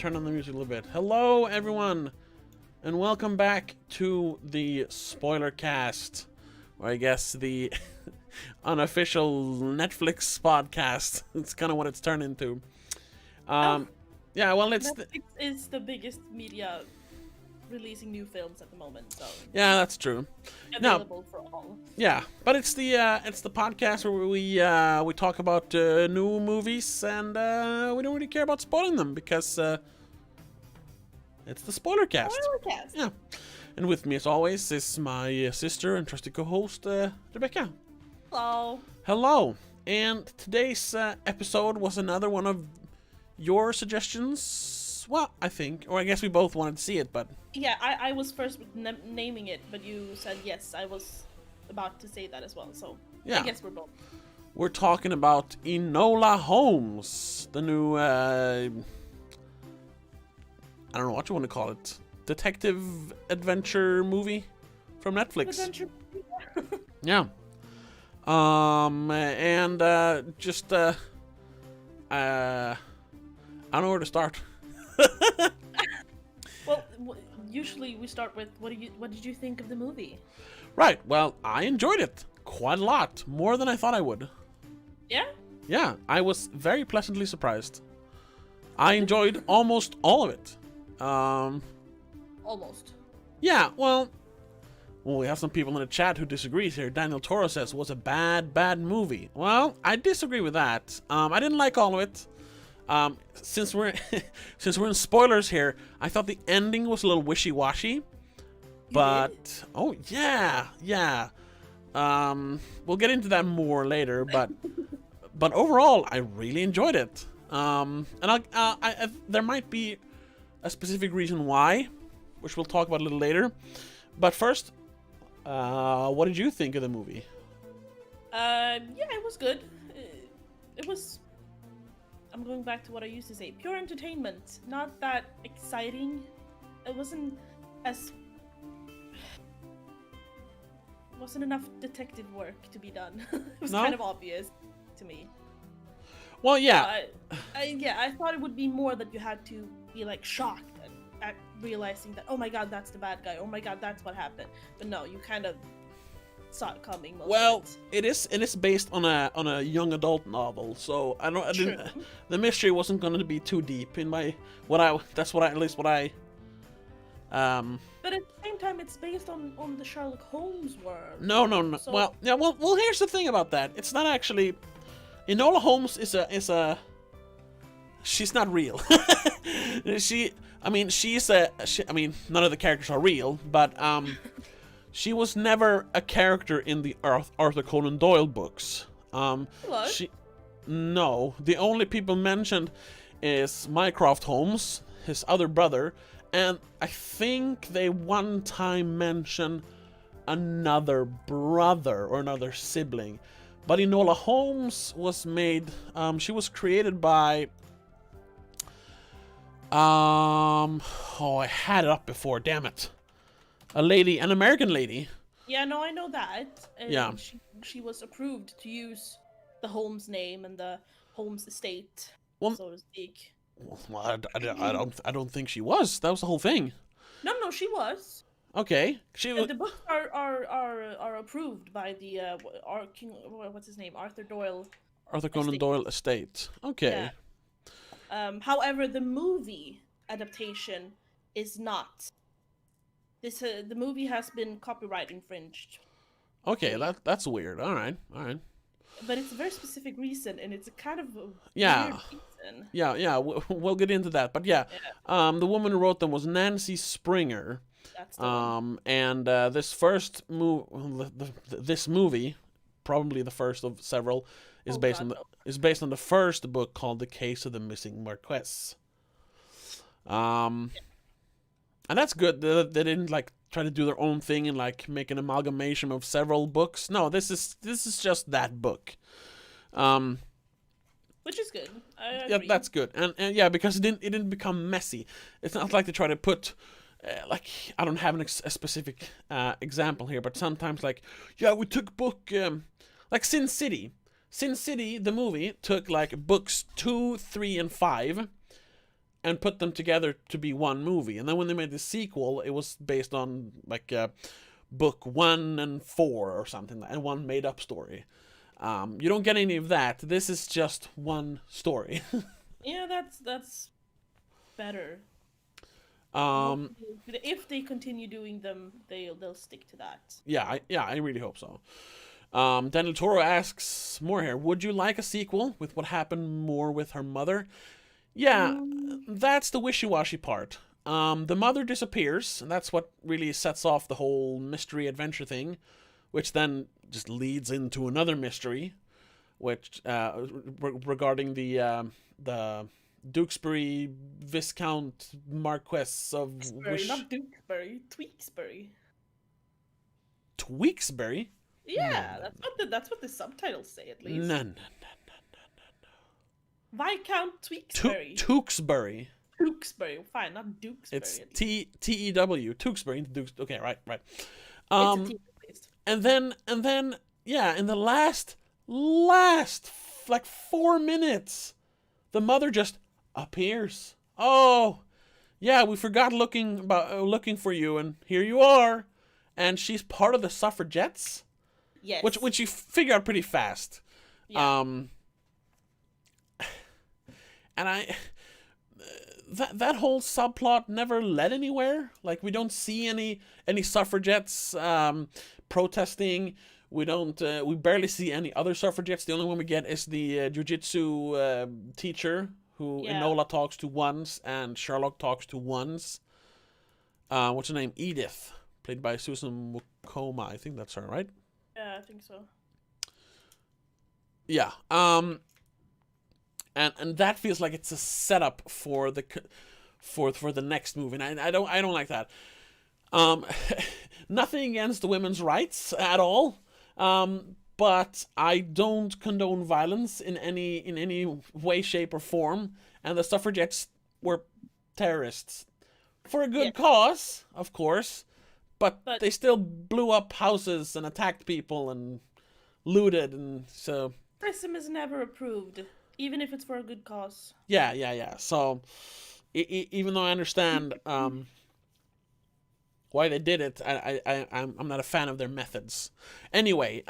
turn on the music a little bit. Hello, everyone, and welcome back to the Spoilercast, or I guess the unofficial Netflix podcast. It's kind of what it's turned into. Yeah, well, Netflix is the biggest media releasing new films at the moment, so yeah, that's true. available for all. Yeah, but it's the podcast where we talk about new movies and we don't really care about spoiling them because it's the Spoilercast. Spoilercast. Yeah, and with me as always is my sister and trusty co-host Rebecca. Hello. Hello, and today's episode was another one of your suggestions. Well, I think, or I guess we both wanted to see it, but Yeah, I was first naming it, but you said yes. I was about to say that as well, so yeah. I guess we're both. We're talking about Enola Holmes, the new, I don't know what you want to call it, detective adventure movie from Netflix. Adventure. Yeah. And just, I don't know where to start. Well, usually we start with what did you think of the movie? Right, well, I enjoyed it quite a lot, more than I thought I would. Yeah. Yeah, I was very pleasantly surprised. I enjoyed almost all of it. Almost. Yeah, well, we have some people in the chat who disagrees here. Daniel Toro says it was a bad movie. Well, I disagree with that. I didn't like all of it. Since we're in spoilers here, I thought the ending was a little wishy-washy. But oh yeah. We'll get into that more later. But overall, I really enjoyed it. And there might be a specific reason why, which we'll talk about a little later. But first, what did you think of the movie? Yeah, it was good. It was. I'm going back to what I used to say. Pure entertainment. Not that exciting. It wasn't enough detective work to be done. It was kind of obvious to me. Well, yeah. I thought it would be more that you had to be like shocked at realizing that, oh my god, that's the bad guy. Oh my god, that's what happened. But no, you kind of saw it coming. Well, it is based on a young adult novel, so the mystery wasn't going to be too deep in my But at the same time, it's based on the Sherlock Holmes world. No. So... Well, here's the thing about that. It's not actually Enola Holmes is a she's not real. None of the characters are real, but she was never a character in the Arthur Conan Doyle books. What? No. The only people mentioned is Mycroft Holmes, his other brother, and I think they one time mentioned another brother or another sibling. But Enola Holmes was made, she was created by, I had it up before, damn it. An American lady. Yeah, no, I know that. And yeah. She was approved to use the Holmes name and the Holmes estate, so to speak. Well, I don't think she was. That was the whole thing. No, she was. Okay, The books are approved by the what's his name, Arthur Doyle. Arthur Conan Doyle estate. Okay. Yeah. However, the movie adaptation is not. The movie has been copyright infringed. Okay, that's weird. All right. But it's a very specific reason, and it's a kind of a weird reason. Yeah. We'll get into that, but yeah. The woman who wrote them was Nancy Springer. That's the one. And this movie, probably the first of several, is based on the first book called The Case of the Missing Marquess. And that's good. They didn't like try to do their own thing and like make an amalgamation of several books. No, this is just that book. Which is good. I yeah, agree. That's good. And yeah, because it didn't become messy. It's not like they try to put I don't have a specific example here, but sometimes we took book like Sin City. Sin City, the movie, took like books 2, 3, and 5 and put them together to be one movie. And then when they made the sequel, it was based on like book 1 and 4 or something, and one made up story. You don't get any of that. This is just one story. Yeah, that's better. Um, If they continue doing them, they'll stick to that. yeah, I really hope so. Daniel Toro asks more here. Would you like a sequel with what happened more with her mother? Yeah, that's the wishy-washy part. The mother disappears, and that's what really sets off the whole mystery adventure thing, which then just leads into another mystery, which regarding the Dukesbury Viscount Marquess of Not Dukesbury, Tweaksbury. Tweaksbury. Yeah, that's what the subtitles say at least. No. Viscount Tweaksbury. Tewksbury. Tewksbury, fine, not Dukesbury. It's Tew. Tewksbury. Okay, right. It's a T at least. And then, yeah, in the last like 4 minutes, the mother just appears. Oh, yeah, we forgot looking for you, and here you are. And she's part of the suffragettes. Yes. Which you figure out pretty fast. Yeah. And that whole subplot never led anywhere. Like, we don't see any suffragettes protesting. We barely see any other suffragettes. The only one we get is the jiu-jitsu teacher who Enola talks to once and Sherlock talks to once. What's her name? Edith, played by Susan Wokoma. I think that's her, right? Yeah, I think so. Yeah. And that feels like it's a setup for the next movie. And I don't like that. Nothing against the women's rights at all. But I don't condone violence in any way, shape, or form. And the suffragettes were terrorists for a good cause, of course. But they still blew up houses and attacked people and looted, and so. Racism is never approved, even if it's for a good cause. Yeah. So, even though I understand why they did it, I'm not a fan of their methods. Anyway,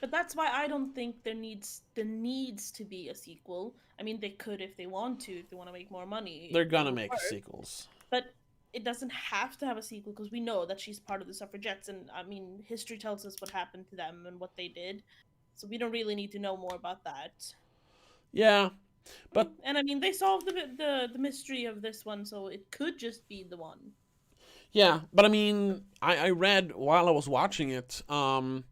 But that's why I don't think there needs to be a sequel. I mean, they could if they want to make more money. They're gonna make sequels. But it doesn't have to have a sequel because we know that she's part of the suffragettes, and I mean, history tells us what happened to them and what they did. So we don't really need to know more about that. Yeah, but and I mean, they solved the mystery of this one, so it could just be the one. Yeah, but I mean, I read while I was watching it. Where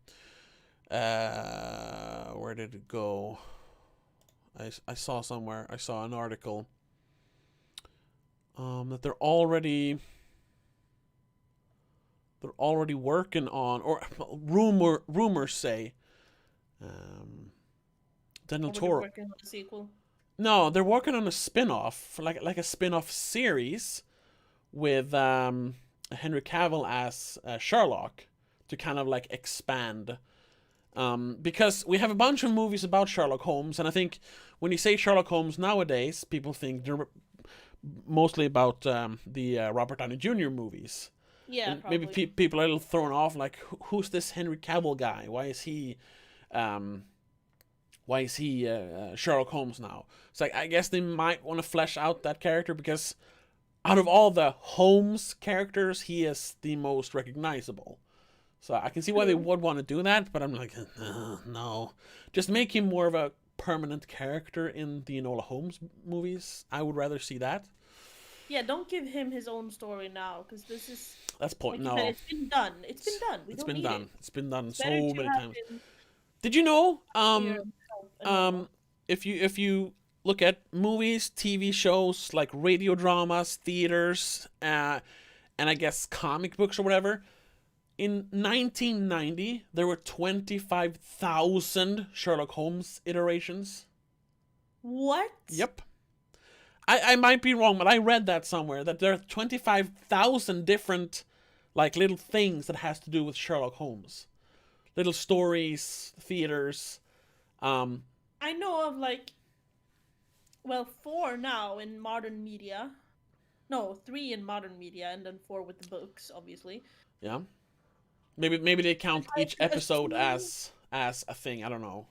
did it go? I saw somewhere. I saw an article. That they're already working on, or rumors say. Daniel Toro. Working on a sequel. No, they're working on a spin-off, for like a spin-off series with Henry Cavill as Sherlock to kind of like expand. Because we have a bunch of movies about Sherlock Holmes, and I think when you say Sherlock Holmes nowadays, people think they're mostly about the Robert Downey Jr. movies. Yeah, maybe people are a little thrown off, like, who's this Henry Cavill guy? Why is he Sherlock Holmes now? It's like, I guess they might want to flesh out that character, because out of all the Holmes characters, he is the most recognizable. So I can see why they would want to do that, but I'm like, no. Just make him more of a permanent character in the Enola Holmes movies. I would rather see that. Yeah, don't give him his own story now, because this is... That's point. Like no. said, it's been done. It's been done. It's been done so many times. Did you know? If you look at movies, TV shows, like radio dramas, theaters, and I guess comic books or whatever, in 1990 there were 25,000 Sherlock Holmes iterations. What? Yep. I might be wrong, but I read that somewhere, that there are 25,000 different like little things that has to do with Sherlock Holmes. Little stories, theaters. I know of like well, 4 now in modern media. No, 3 in modern media, and then 4 with the books, obviously. Yeah. Maybe they count I each could episode assume, as a thing. I don't know.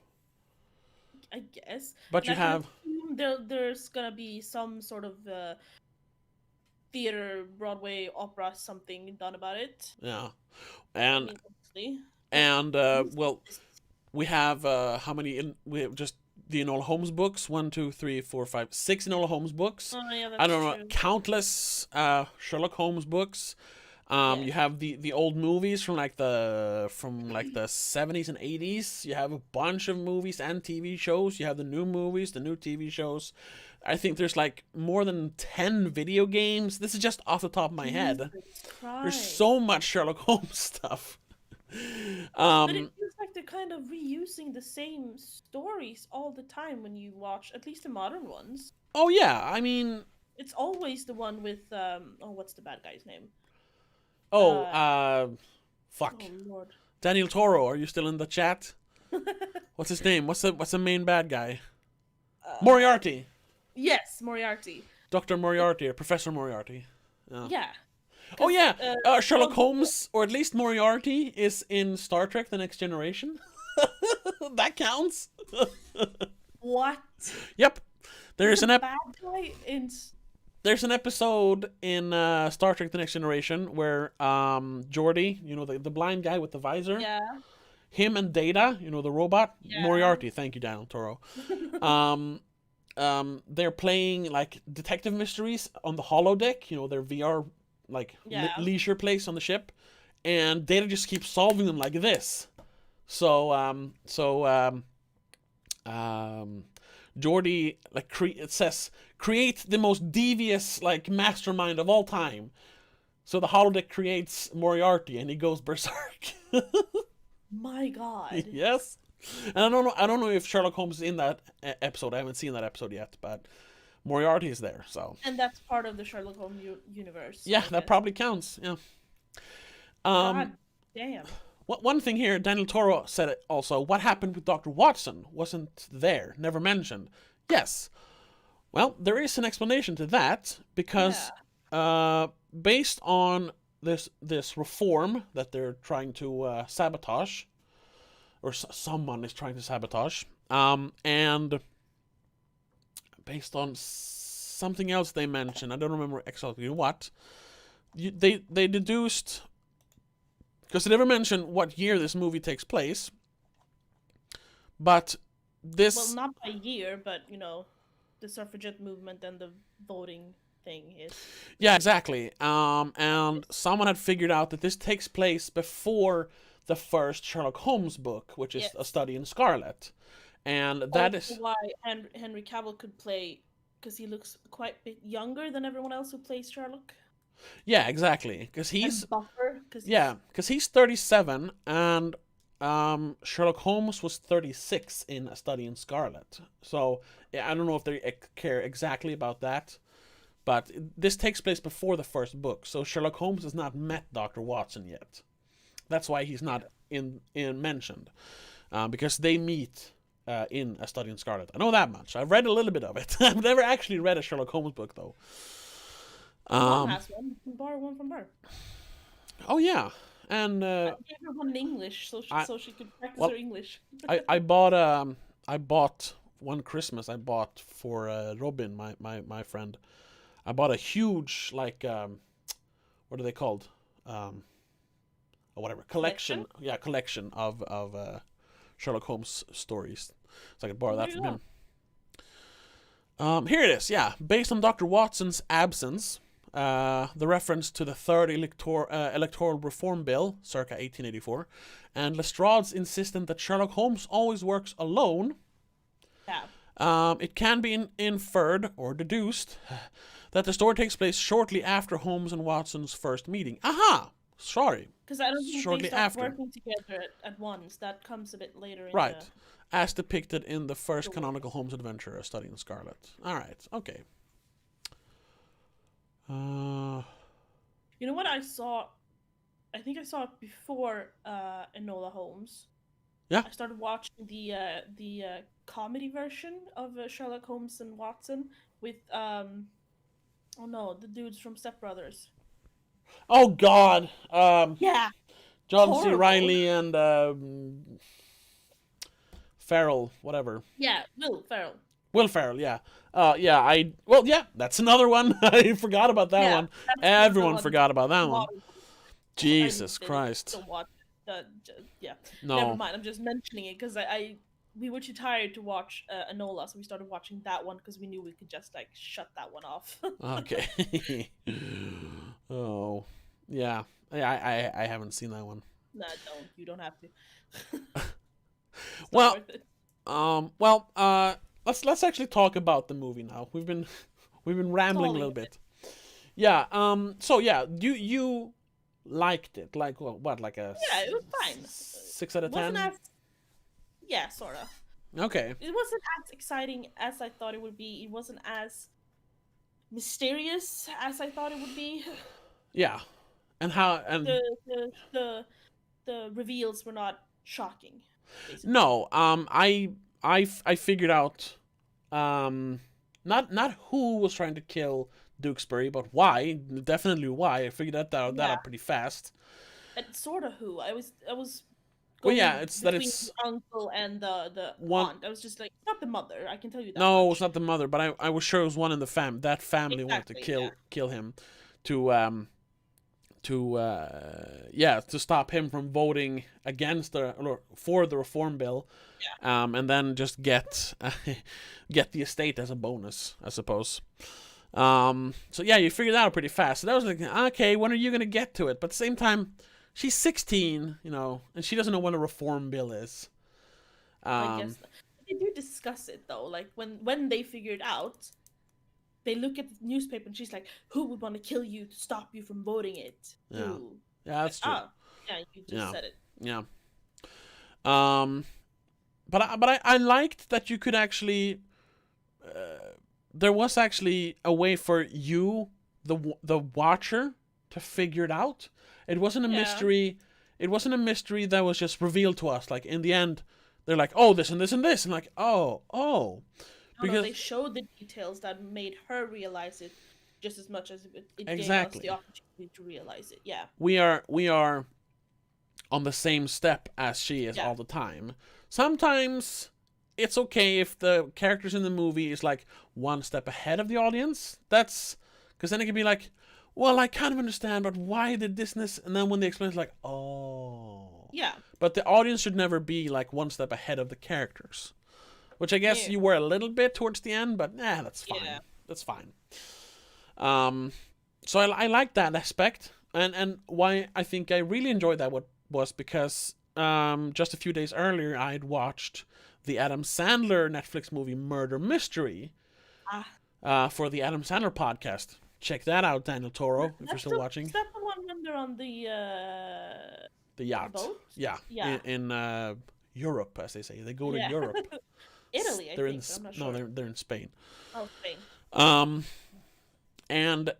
I guess, But and you I could have assume there's gonna be some sort of theater, Broadway, opera, something done about it. yeah, I and mean, obviously, but and at least well, this. we have how many? We have just the Enola Holmes books. 1, 2, 3, 4, 5, 6 Enola Holmes books. Oh yeah, I that's don't know, true. countless Sherlock Holmes books. Yeah. You have the old movies from the 70s and 80s. You have a bunch of movies and TV shows. You have the new movies, the new TV shows. I think there's like more than 10 video games. This is just off the top of my head. Jesus There's Christ. so much Sherlock Holmes stuff. But it Um, feels like they're kind of reusing the same stories all the time when you watch, at least the modern ones. oh yeah, I mean, It's always the one with oh, what's the bad guy's name? oh, Uh fuck. oh Lord. Daniel Toro, are you still in the chat? What's his name? What's the main bad guy? uh Moriarty. yes, Moriarty. Dr. Moriarty or Professor Moriarty. Yeah. Yeah. Oh 'Cause, yeah, Sherlock well, Holmes, or at least Moriarty, is in Star Trek: The Next Generation. That counts. what? Yep. There's The an bad guy in there's an episode in Star Trek: The Next Generation where Geordi, the blind guy with the visor, yeah, him and Data, the robot, yeah. Moriarty. Thank you, Daniel Toro. Um, they're playing like detective mysteries on the holodeck, their VR like Yeah. leisure place on the ship, and Data just keeps solving them like this. So Geordi it says create the most devious like mastermind of all time. So the holodeck creates Moriarty, and he goes berserk. My God. Yes. And I don't know if Sherlock Holmes is in that episode. I haven't seen that episode yet, but Moriarty is there. So And that's part of the Sherlock Holmes universe. yeah, I that guess. probably counts. Yeah. God Um, damn. one thing here, Daniel Toro said it also. What happened with Dr. Watson wasn't there, never mentioned. Yes. Well, there is an explanation to that because based on this reform that they're trying to sabotage, or someone is trying to sabotage, and based on something else they mentioned, I don't remember exactly what. They deduced, because they never mentioned what year this movie takes place, but this Well, not by year, but the suffragette movement and the voting thing is. yeah, exactly. And someone had figured out that this takes place before the first Sherlock Holmes book, which is Yes. A Study in Scarlet, and that Also is why Henry Cavill could play, because he looks quite a bit younger than everyone else who plays Sherlock. yeah, exactly, because he's And buffer, because yeah, because he's 37, and Sherlock Holmes was 36 in A Study in Scarlet. So yeah, I don't know if they care exactly about that, but this takes place before the first book. So Sherlock Holmes has not met Dr. Watson yet. That's why he's not in mentioned, because they meet in A Study in Scarlet. I know that much. I've read a little bit of it. I've never actually read a Sherlock Holmes book though. Mom has one. You can borrow one from her. Oh yeah, and I gave her one in English, so she could practice well, her English. I bought one Christmas. I bought for Robin, my friend. I bought a huge what are they called? Or whatever collection. Yeah, collection of Sherlock Holmes stories. So I could borrow There that you from go. him. Here it is. Yeah, based on Dr. Watson's absence, the reference to the Third Electoral Reform Bill, circa 1884, and Lestrade's insistence that Sherlock Holmes always works alone. Yeah. It can be inferred or deduced that the story takes place shortly after Holmes and Watson's first meeting. Aha! Sorry. Because I don't think Shortly they start after. working together at once. That comes a bit later in Right. the... As depicted in the first canonical Holmes adventure, A Study in Scarlet. Alright, okay. You know what I saw? I think I saw it before Enola Holmes. Yeah. I started watching the comedy version of Sherlock Holmes and Watson with oh no, the dudes from Step Brothers. Oh God. Yeah, John C. horrible. Riley and Farrell, whatever. Yeah, Will Ferrell. Will Ferrell, yeah. Yeah, that's another one. I forgot about that Yeah, one. that's the Everyone one. forgot about that A one. lot of people Jesus didn't. Christ. Don't watch. Yeah, never No. mind. I'm just mentioning it because we were too tired to watch Enola, so we started watching that one because we knew we could just like shut that one off. Okay. Oh. Yeah. Yeah, I haven't seen that one. Nah, don't. You don't have to. It's not Well, worth it. let's actually talk about the movie now. We've been rambling a Stalling little a bit. Yeah, so yeah, you liked it. Like what, like a Yeah, it was fine. 6 out of Wasn't 10? as yeah, sort of. Okay. It wasn't as exciting as I thought it would be. It wasn't as mysterious as I thought it would be. Yeah. And how and The reveals were not shocking. Basically. no, I figured out not who was trying to kill Dukesbury, but why. Definitely why. I figured that out Yeah. pretty fast. And sort of who I was Well, going yeah, it's that between it's the uncle and the one. aunt. I was just like, not the mother. I can tell you that. No, much. it's not the mother, but I was sure it was one in the that family wanted to Exactly, kill him to to stop him from voting against or for the reform bill. Yeah. And then just get get the estate as a bonus, I suppose. So yeah, you figured that out pretty fast. So that was like, okay, when are you gonna get to it? But at the same time, she's 16, and she doesn't know what a reform bill is. I guess they do discuss it though. Like when they figured out, they look at the newspaper and she's like, "Who would want to kill you to stop you from voting it?" Yeah. Who? Yeah, that's true. Ah, yeah, you just said it. Yeah. But I liked that you could actually. There was actually a way for you, the watcher, to figure it out. It wasn't a mystery. It wasn't a mystery that was just revealed to us. Like in the end, they're like, "Oh, this and this and this," and like, "Oh." Because they showed the details that made her realize it just as much as it gave us the opportunity to realize it. Yeah. We are on the same step as she is all the time. Sometimes it's okay if the characters in the movie is like one step ahead of the audience. That's because then it can be like, well, I kind of understand, but why did this and this? And then when they explain, it's like, oh. Yeah. But the audience should never be like one step ahead of the characters. Which I guess you were a little bit towards the end, but that's fine. Yeah. That's fine. So I like that aspect, and why I think I really enjoyed that was because just a few days earlier I had watched the Adam Sandler Netflix movie Murder Mystery for the Adam Sandler podcast. Check that out, Daniel Toro, if you're still watching. Is that the one when they're on the yacht? Boat? Yeah. In Europe, as they say. They go to Europe. Italy, I think. I'm not sure. No, they're in Spain. Oh, Spain. And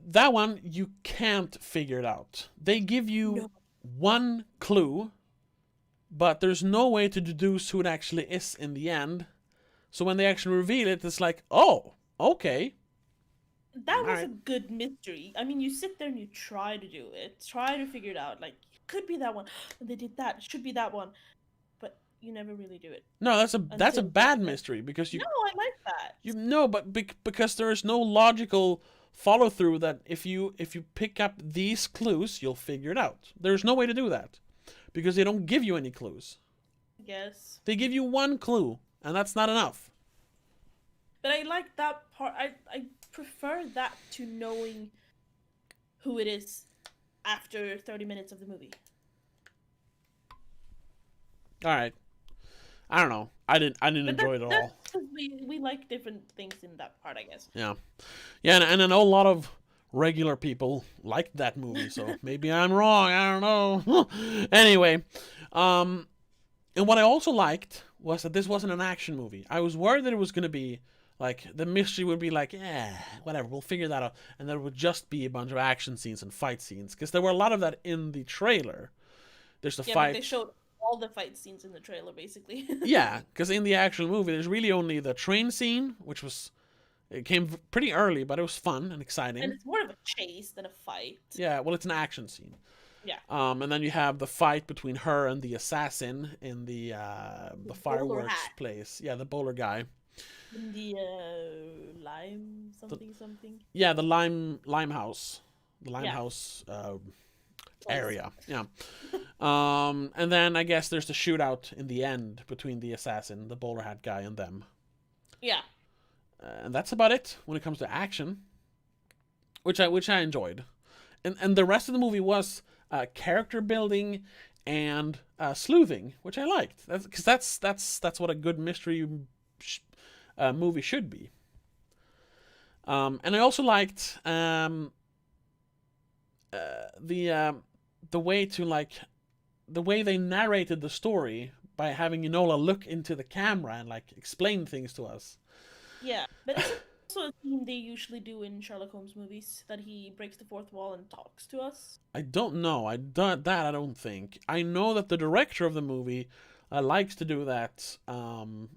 that one you can't figure it out. They give you one clue, but there's no way to deduce who it actually is in the end. So when they actually reveal it, it's like, oh, okay. That was a good mystery. I mean, you sit there and you try to do it, try to figure it out. Like, it could be that one. They did that. It should be that one. You never really do it. No, that's a bad mystery because you. No, I like that. But because there is no logical follow through that if you pick up these clues, you'll figure it out. There's no way to do that because they don't give you any clues. I guess they give you one clue, and that's not enough. But I like that part. I prefer that to knowing who it is after 30 minutes of the movie. All right. I don't know. I didn't enjoy it at all. We like different things in that part, I guess. Yeah, and I know a lot of regular people liked that movie, so maybe I'm wrong. I don't know. Anyway, and what I also liked was that this wasn't an action movie. I was worried that it was going to be like the mystery would be like, whatever, we'll figure that out, and there would just be a bunch of action scenes and fight scenes because there were a lot of that in the trailer. There's the fight. But they showed all the fight scenes in the trailer, basically. Yeah, because in the actual movie, there's really only the train scene, which was it came pretty early, but it was fun and exciting. And it's more of a chase than a fight. Yeah, well, it's an action scene. Yeah. And then you have the fight between her and the assassin in the bowler fireworks hat. place. Yeah, the bowler guy. In the lime something. Yeah, the limehouse, the Yeah. limehouse area. Yeah. And then I guess there's the shootout in the end between the assassin, the bowler hat guy, and them. Yeah. And that's about it when it comes to action, which I enjoyed. And the rest of the movie was character building and sleuthing, which I liked. Because that's what a good mystery movie should be. And I also liked the way to like the way they narrated the story by having Enola look into the camera and like explain things to us. Yeah. But it's also a theme they usually do in Sherlock Holmes movies, that he breaks the fourth wall and talks to us. I don't know. I don't think. I know that the director of the movie likes to do that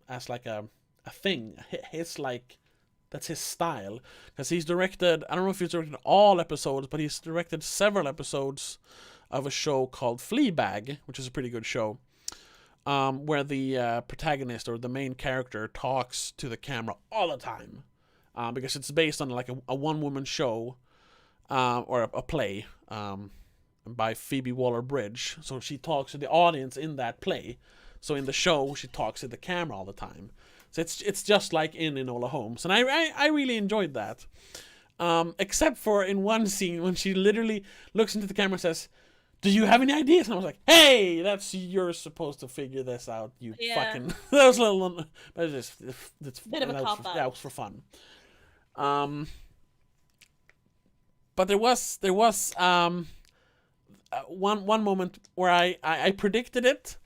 as like a thing. His like that's his style, because he's directed. I don't know if he's directed all episodes, but he's directed several episodes of a show called Fleabag, which is a pretty good show, where the protagonist or the main character talks to the camera all the time, because it's based on like a one-woman show or a play by Phoebe Waller-Bridge. So she talks to the audience in that play. So in the show, she talks to the camera all the time. So it's just like in Enola Holmes, and I really enjoyed that. Except for in one scene when she literally looks into the camera and says, "Do you have any ideas?" And I was like, "Hey, you're supposed to figure this out, you fucking." That was a little, but it's bit of a cop out. That was for fun. But there was one moment where I predicted it,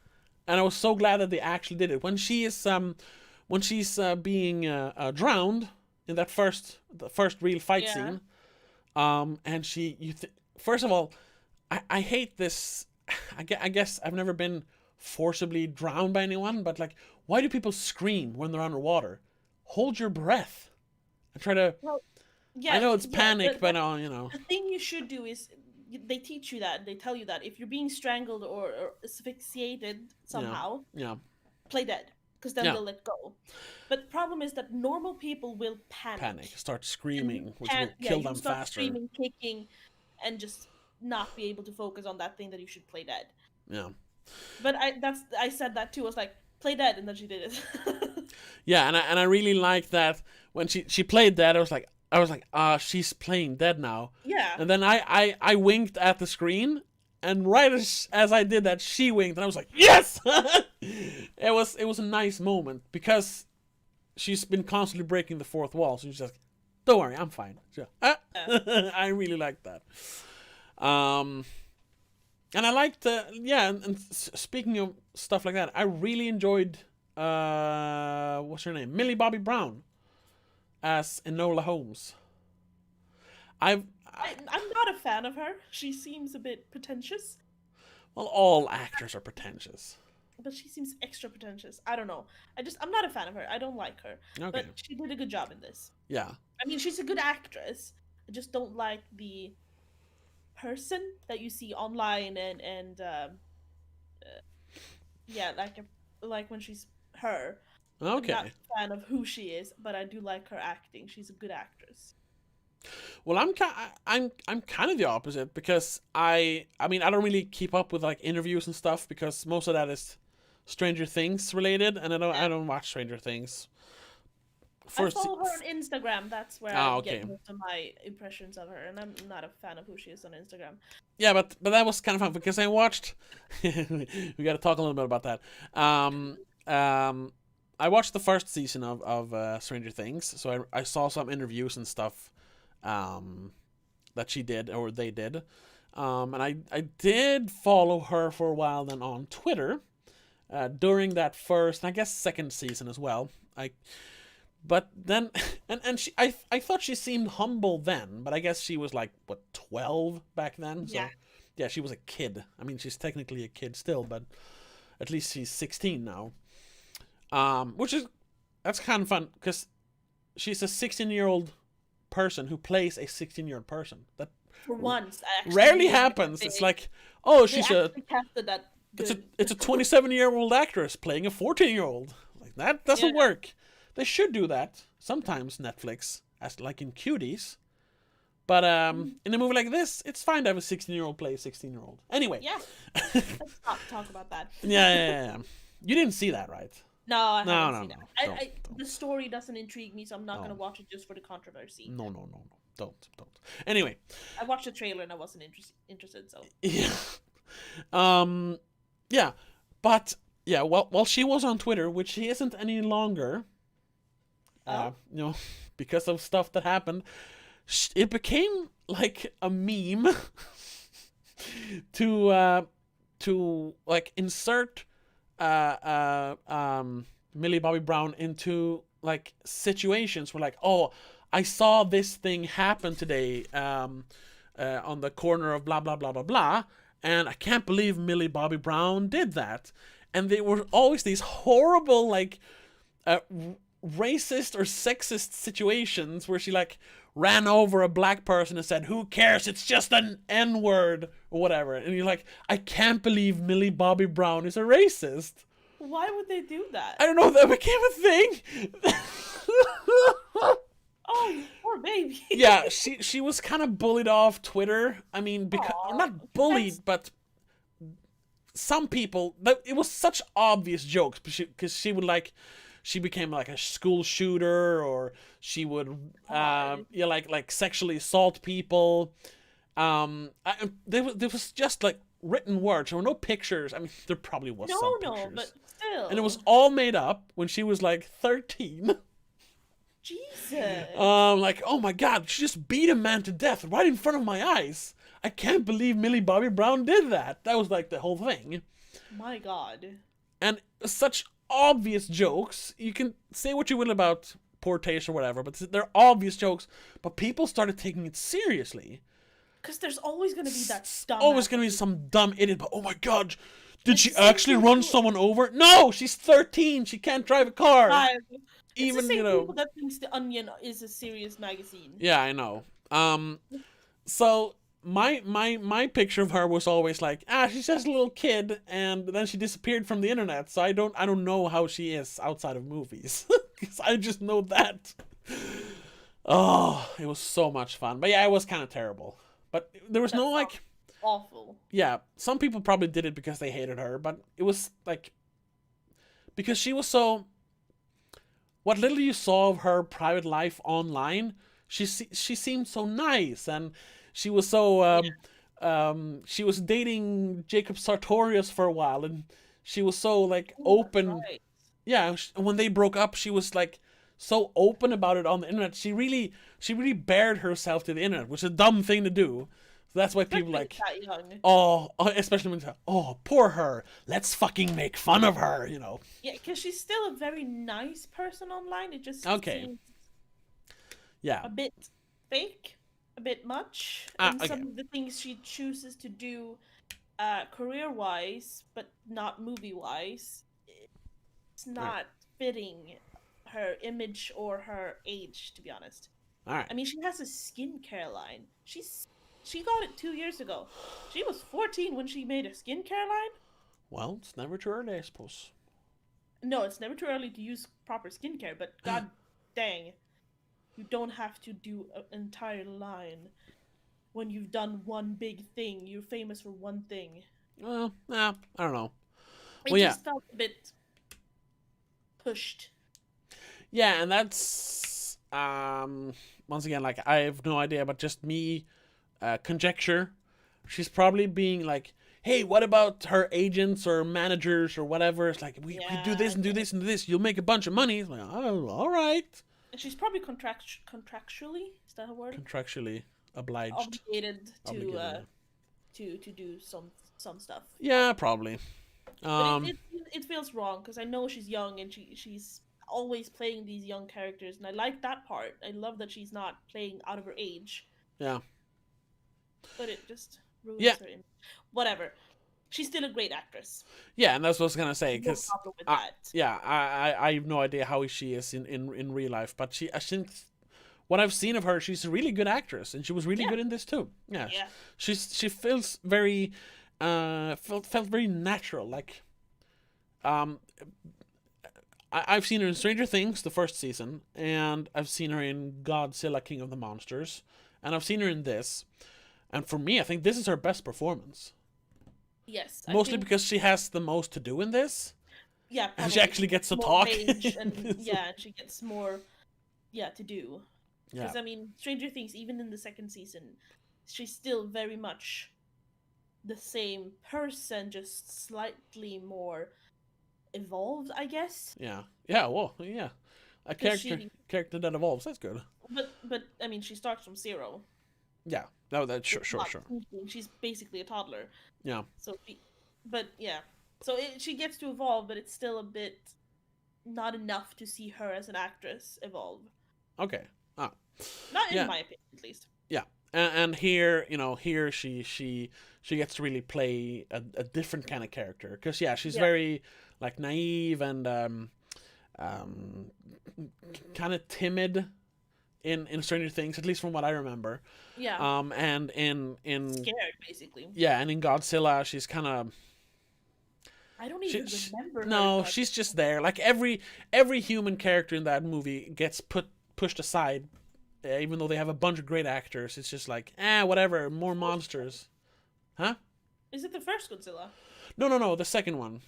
and I was so glad that they actually did it. When she's being drowned in that first real fight scene, and first of all, I hate this. I guess I've never been forcibly drowned by anyone, but like, why do people scream when they're underwater? Hold your breath and try to. Well, yeah, I know it's panic, but you know. The thing you should do is they teach you that, they tell you that if you're being strangled or asphyxiated somehow, play dead, because then they'll let go. But the problem is that normal people will panic, start screaming, which will kill them start faster. Screaming, kicking, and just not be able to focus on that thing that you should play dead. Yeah. But I said that too. I was like, play dead, and then she did it. Yeah, and I really liked that when she played dead. I was like, she's playing dead now. Yeah. And then I winked at the screen, and right as I did that, she winked, and I was like, yes! It was a nice moment, because she's been constantly breaking the fourth wall, so she's just like, don't worry, I'm fine. So, I really liked that. And I liked, and speaking of stuff like that, I really enjoyed, what's her name? Millie Bobby Brown as Enola Holmes. I'm not a fan of her. She seems a bit pretentious. Well, all actors are pretentious. But she seems extra pretentious. I don't know. I'm not a fan of her. I don't like her. Okay. But she did a good job in this. Yeah. I mean, she's a good actress. I just don't like the person that you see online and like when she's her. Okay. I'm not a fan of who she is, but I do like her acting. She's a good actress. Well, I'm kind of the opposite, because I mean, I don't really keep up with like interviews and stuff, because most of that is Stranger Things related, and I don't watch Stranger Things. I follow her on Instagram. That's where I get most of my impressions of her, and I'm not a fan of who she is on Instagram. Yeah, but that was kind of fun, because I watched. We got to talk a little bit about that. I watched the first season of Stranger Things, so I saw some interviews and stuff that she did, or they did, and I did follow her for a while then on Twitter during that first, and I guess second season as well. But then, and she, I thought she seemed humble then, but I guess she was like, what, 12 back then? So, yeah, she was a kid. I mean, she's technically a kid still, but At least she's 16 now. That's kind of fun because she's a 16-year-old person who plays a 16-year-old person. That for once, rarely happens. It's like, oh, she's casted that. It's a 27-year-old actress playing a 14-year-old. Like that doesn't work. They should do that sometimes. Netflix, as like in Cuties. But in a movie like this, it's fine to have a 16-year-old play a 16-year-old. Anyway. Yeah. Let's not talk about that. Yeah. You didn't see that, right? No, I haven't seen it. Don't. The story doesn't intrigue me, so I'm not going to watch it just for the controversy. No. Don't. Anyway. I watched the trailer and I wasn't interested, so. Yeah. Yeah. But, yeah, while she was on Twitter, which she isn't any longer, because of stuff that happened, it became like a meme to like insert Millie Bobby Brown into like situations where like, oh, I saw this thing happen today on the corner of blah blah blah blah blah, and I can't believe Millie Bobby Brown did that. And there were always these horrible like racist or sexist situations where she like ran over a black person and said, "Who cares? It's just an N-word," or whatever. And you're like, I can't believe Millie Bobby Brown is a racist. Why would they do that? I don't know. That became a thing. Oh, poor baby. Yeah, she was kind of bullied off Twitter. I mean, not bullied, but some people. It was such obvious jokes because she would like. She became like a school shooter, or she would, like sexually assault people. There was just like written words. There were no pictures. I mean, there probably was some pictures. But still. And it was all made up when she was like 13. Jesus. Like, oh my God, she just beat a man to death right in front of my eyes. I can't believe Millie Bobby Brown did that. That was like the whole thing. My God. And such obvious jokes. You can say what you will about poor taste or whatever, but they're obvious jokes. But people started taking it seriously. Because there's always going to be that dumb. Always going to be some dumb idiot. But oh my God, did she actually run someone over? No, she's 13. She can't drive a car. Even it's the same people that thinks The Onion is a serious magazine. Yeah, I know. So my picture of her was always like, she's just a little kid, and then she disappeared from the internet. So I don't know how she is outside of movies, because I just know that. Oh, it was so much fun, but yeah, it was kind of terrible. But there was no like awful. Yeah, some people probably did it because they hated her, but it was like because she was so. What little you saw of her private life online, she seemed so nice, and she was so she was dating Jacob Sartorius for a while, and she was so like open. Right. Yeah, when they broke up, she was like so open about it on the internet. She really bared herself to the internet, which is a dumb thing to do. So that's why people like, especially when they're, poor her. Let's fucking make fun of her, you know. Yeah, because she's still a very nice person online. It just seems a bit fake, a bit much. And some of the things she chooses to do career-wise, but not movie-wise, it's not fitting her image or her age, to be honest. All right. I mean, she has a skincare line. She got it 2 years ago. She was 14 when she made a skincare line. Well, it's never too early, I suppose. No, it's never too early to use proper skincare, but god dang, you don't have to do an entire line when you've done one big thing. You're famous for one thing. Well, I don't know. It just felt a bit pushed. Yeah, and that's once again, like, I have no idea, but just me conjecture. She's probably being like, hey, what about her agents or managers or whatever? It's like, we do this and do this and do this. You'll make a bunch of money. It's like, oh, all right. And she's probably contractually, is that a word? Contractually obliged. Obligated to do some stuff. Yeah, probably. But it feels wrong because I know she's young and she's always playing these young characters, and I like that part. I love that she's not playing out of her age. Yeah. But it just ruins her image. Whatever. she's still a great actress. Yeah, and that's what I was gonna say. No Because problem with that. yeah, I have no idea how she is in real life, but I think what I've seen of her, she's a really good actress, and she was really Yeah. good in this too. Yeah, Yeah. she feels very felt very natural. Like I've seen her in Stranger Things, the first season, and I've seen her in Godzilla, King of the Monsters, and I've seen her in this. And for me, I think this is her best performance. Yes, I Mostly think. because she has the most to do in this, Yeah, and probably she actually gets to more talk. range and yeah, and she gets more, yeah, to do. Yeah, Because I mean, Stranger Things, even in the second season, she's still very much the same person, just slightly more evolved, I guess. yeah, yeah. Well, yeah, a Because character that evolves. That's good. but I mean, she starts from zero. Yeah, no, that's It's sure. not thinking. She's basically a toddler. Yeah, So, but yeah, so she gets to evolve, but it's still a bit not enough to see her as an actress evolve. okay. Ah, Not in yeah, my opinion, at least. yeah. And here, here she gets to really play a different kind of character because yeah, she's very like naive and um, kind of timid in Stranger Things, at least from what I remember. Yeah. And in Scared, basically. yeah, and in Godzilla, she's kind of. I don't even remember. No, she's just there. Like every human character in that movie gets pushed aside, even though they have a bunch of great actors. It's just like, whatever, more monsters, huh? Is it the first Godzilla? No, the second one.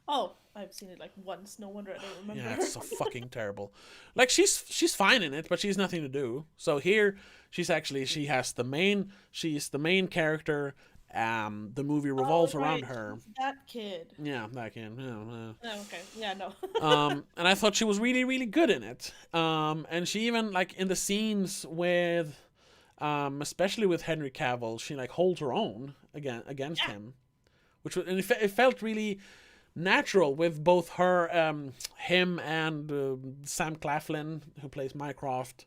Oh, I've seen it like once. No wonder I don't remember. Yeah, it's so fucking terrible. Like she's fine in it, but she's nothing to do. So here she's the main character. The movie revolves around her. That kid. Yeah, that kid. Oh, okay. Yeah, no. And I thought she was really, really good in it. And she even like in the scenes with, especially with Henry Cavill, she like holds her own against him, which was, and it felt really natural with both her, him and Sam Claflin, who plays Mycroft,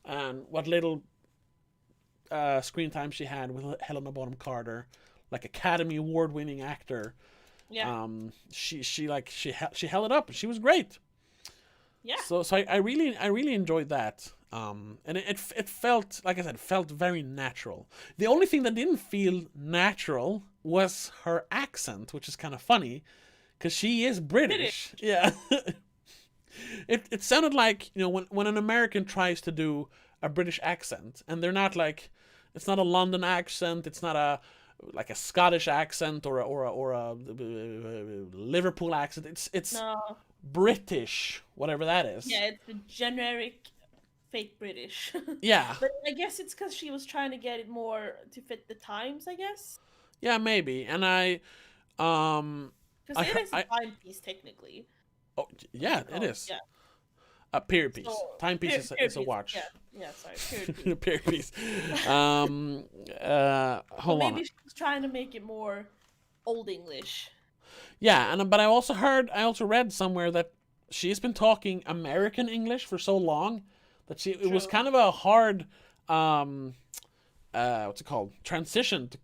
and what little screen time she had with Helena Bonham Carter, like Academy Award winning actor. Yeah. She held it up. She was great. Yeah. So I really enjoyed that. And it felt, like I said, felt very natural. The only thing that didn't feel natural was her accent, which is kind of funny, because she is British. Yeah. It sounded like, when an American tries to do a British accent, and they're not like, it's not a London accent, it's not a Scottish accent or a Liverpool accent. It's no. British, whatever that is. Yeah, it's the generic fake British. Yeah. But I guess it's because she was trying to get it more to fit the times, I guess. Yeah, maybe. And because it is a timepiece technically. Oh, yeah, it is. Yeah. A period piece. Timepiece is a watch. Yeah, sorry. Period piece. Hold on. Maybe she was trying to make it more Old English. Yeah, but I also read somewhere that she's been talking American English for so long that it was kind of a hard what's it called? Transition to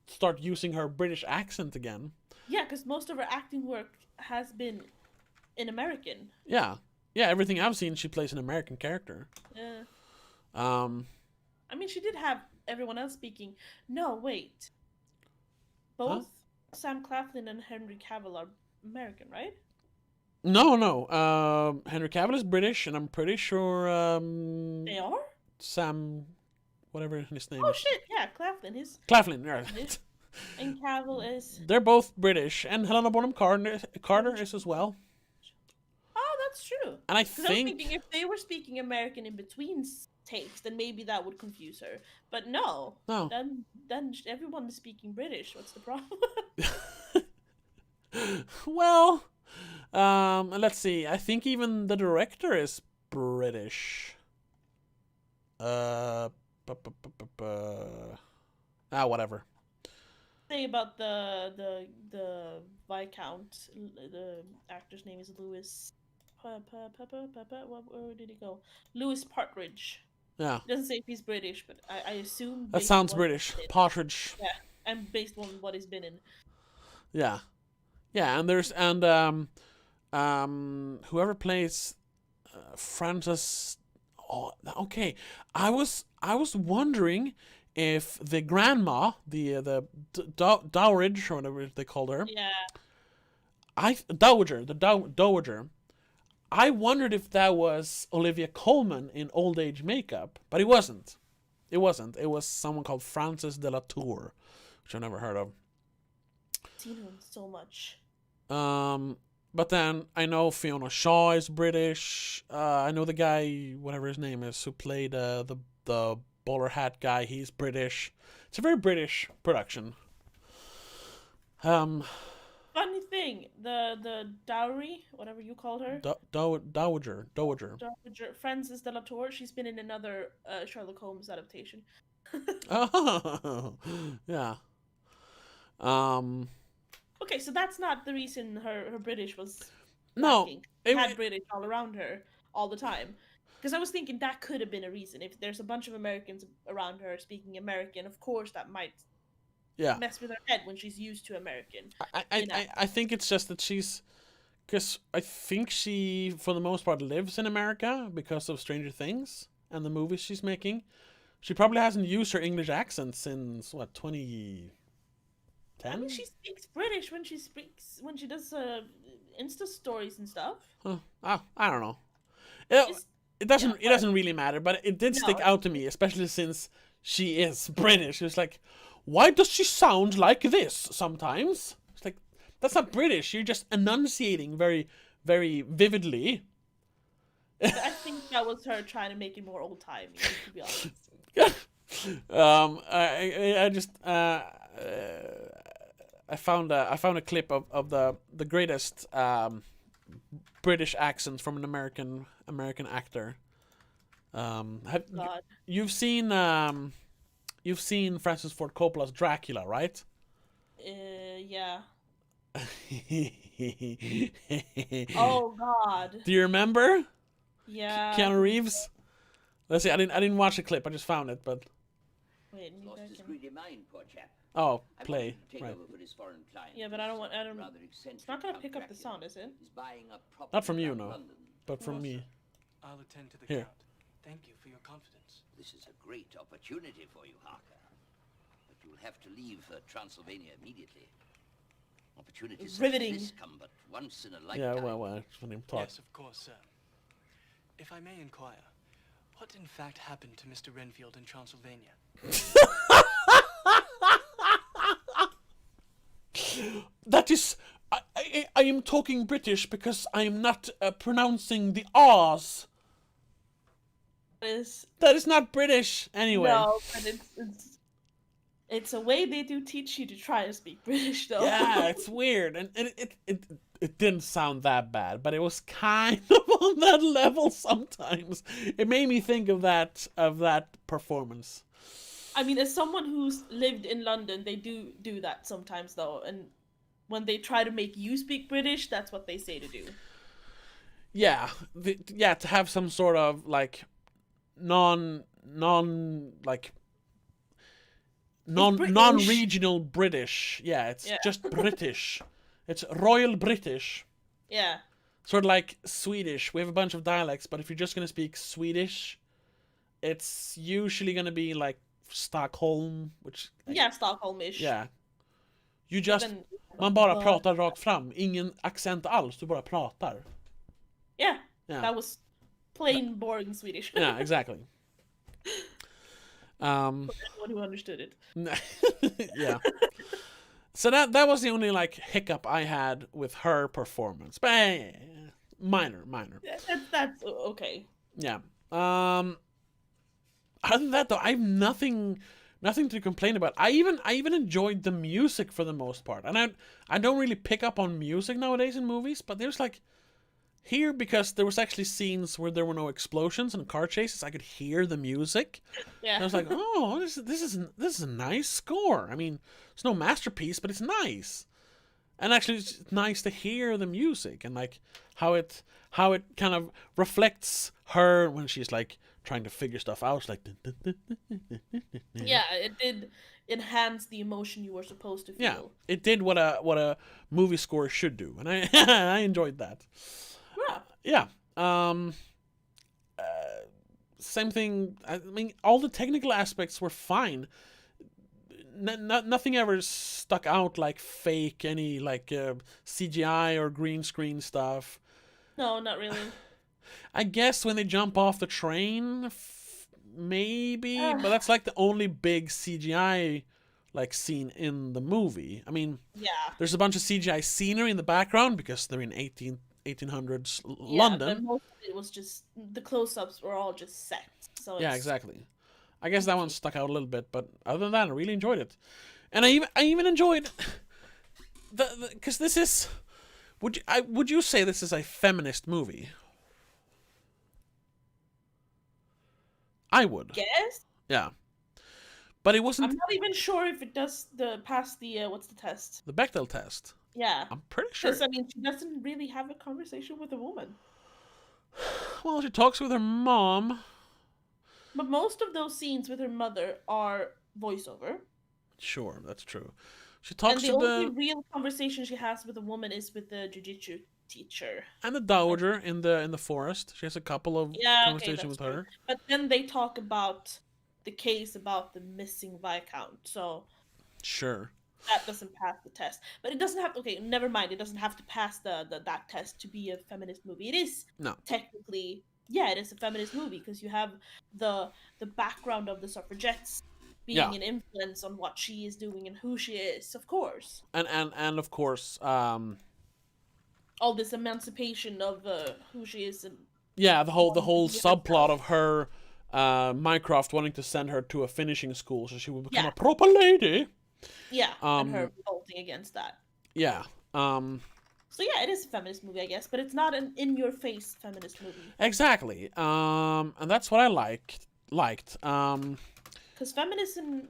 start using her British accent again. Yeah, because most of her acting work has been in American. Yeah. Yeah, everything I've seen, she plays an American character. Yeah. I mean, she did have everyone else speaking. No, wait. Both Sam Claflin and Henry Cavill are American, right? No. Henry Cavill is British, and I'm pretty sure. They are? Sam, whatever his name is. Oh, shit, yeah, Claflin, right. And Cavill is... They're both British, and Helena Bonham Carter is as well. Oh, that's true. And I I'm think thinking if they were speaking American in between takes, then maybe that would confuse her. But no. Then everyone is speaking British. What's the problem? Well, let's see. I think even the director is British. Whatever. Say about the Viscount. The actor's name is Lewis. Where did he go? Lewis Partridge. Yeah. It doesn't say if he's British, but I assume that sounds British. Partridge. Yeah, and based on what he's been in. Yeah, yeah, whoever plays Frances. Oh, okay. I was wondering if the grandma, the dowager or whatever they called her, Yeah. the dowager. I wondered if that was Olivia Colman in old age makeup, but it wasn't. It wasn't. It was someone called Frances de la Tour, which I've never heard of. Seen her in so much. But then I know Fiona Shaw is British. I know the guy, whatever his name is, who played the bowler hat guy. He's British. It's a very British production. Funny thing, the dowry, whatever you called her, Dowager. Frances de la Tour, she's been in another Sherlock Holmes adaptation. Oh, yeah. Okay, so that's not the reason her British was lacking. No, had British all around her all the time. Because I was thinking that could have been a reason. If there's a bunch of Americans around her speaking American, of course that might mess with her head when she's used to American. I think it's just that she's... Because I think she, for the most part, lives in America because of Stranger Things and the movies she's making. She probably hasn't used her English accent since, 2010? I mean, she speaks British when she does Insta stories and stuff. I don't know. It doesn't really matter, but it did stick out to me, especially since she is British. It's like, why does she sound like this sometimes? It's like, that's not British. You're just enunciating very, very vividly. I think that was her trying to make it more old timey, to be honest. I found a clip of the greatest British accent from an American actor. You've seen Francis Ford Coppola's Dracula, right? Yeah. Oh God. Do you remember? Yeah. Keanu Reeves. Let's see. I didn't watch the clip. I just found it, but. Wait, Oh, play. Right. Yeah, but I don't. It's not gonna pick up the sound, is it? Not from you, no, but from me. I'll attend to the Here. count. Thank you for your confidence. This is a great opportunity for you, Harker. But you'll have to leave Transylvania immediately. Opportunities Riveting. like this come but once in a lifetime. Yeah, well, when him talk. Yes, of course, sir. If I may inquire, what in fact happened to Mr. Renfield in Transylvania? That is, I am talking British because I am not pronouncing the R's. That is not British anyway. No, but it's a way they do teach you to try to speak British, though. Yeah, it's weird, and it didn't sound that bad, but it was kind of on that level sometimes. It made me think of that performance. I mean, as someone who's lived in London, they do that sometimes, though, and when they try to make you speak British, that's what they say to do. Yeah, to have some sort of like non-regional British. Yeah, it's just British. It's Royal British. Yeah. Sort of like Swedish. We have a bunch of dialects, but if you're just gonna speak Swedish, it's usually gonna be like Stockholm, which... Yeah, Stockholmish. Yeah. Man bara pratar rakt fram. Ingen accent alls, du bara pratar. Yeah. That was plain boring Swedish. Yeah, exactly. For anyone who understood it. Yeah. So that was the only like hiccup I had with her performance. But minor. That's okay. Yeah. Other than that, though, I have nothing to complain about. I even enjoyed the music for the most part, and I don't really pick up on music nowadays in movies, but there's like here, because there was actually scenes where there were no explosions and car chases, I could hear the music. Yeah. And I was like, oh, this is a nice score. I mean, it's no masterpiece, but it's nice. And actually, it's nice to hear the music and like how it kind of reflects her when she's like trying to figure stuff out. It's like yeah, it did enhance the emotion you were supposed to feel. Yeah, it did what a movie score should do, and I I enjoyed that. Yeah. Same thing. I mean, all the technical aspects were fine. Nothing ever stuck out like fake, any like CGI or green screen stuff. No, not really. I guess when they jump off the train, maybe, but that's like the only big CGI like scene in the movie. I mean, Yeah. there's a bunch of CGI scenery in the background because they're in 1800s Yeah, London. but most of it was just the close-ups were all just set. So Yeah, exactly. I guess that one stuck out a little bit, but other than that, I really enjoyed it, and I even enjoyed because this is. Would you say this is a feminist movie? I would. Yes. Yeah. But it wasn't. I'm not even sure if it does pass the what's the test? The Bechdel test. Yeah. I'm pretty sure. Because I mean, she doesn't really have a conversation with a woman. Well, she talks with her mom. But most of those scenes with her mother are voiceover. Sure, that's true. She talks and the only real conversation she has with a woman is with the jiu-jitsu teacher. And the dowager in the forest. She has a couple of conversations with her. But then they talk about the case about the missing Viscount, so sure. That doesn't pass the test. But it doesn't have okay, never mind, it doesn't have to pass that test to be a feminist movie. It is technically it is a feminist movie because you have the background of the suffragettes being an influence on what she is doing and who she is, of course. And of course, all this emancipation of who she is and the whole subplot of her Mycroft wanting to send her to a finishing school so she would become a proper lady. Yeah, and her revolting against that. Yeah. So yeah, it is a feminist movie, I guess, but it's not an in-your-face feminist movie. Exactly. And that's what I liked. Because feminism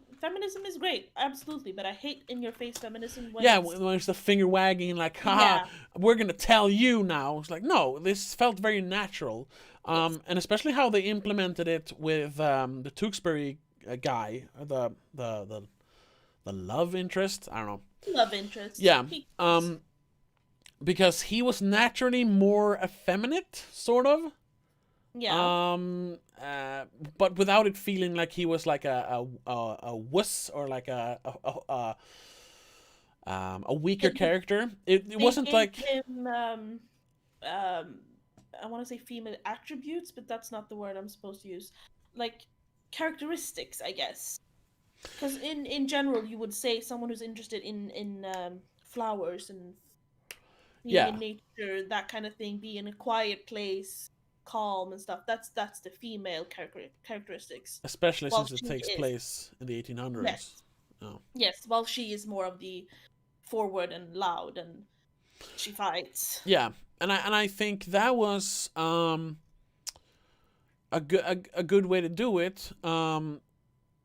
is great, absolutely, but I hate in-your-face feminism when when it's the finger wagging, like, haha, we're gonna tell you now. It's like, no, this felt very natural. And especially how they implemented it with the Tewksbury guy, the love interest. I don't know. Love interest. Yeah. Because he was naturally more effeminate, sort of. Yeah. But without it feeling like he was like a wuss or like a weaker character. It wasn't like him, I want to say female attributes, but that's not the word I'm supposed to use. Like characteristics, I guess. Because in general, you would say someone who's interested in flowers and being in nature, that kind of thing, be in a quiet place, calm and stuff. That's the female characteristics. Especially since it takes place in the 1800s. Yes. Oh. Yes, while she is more of the forward and loud and she fights. Yeah, and I think that was a good way to do it.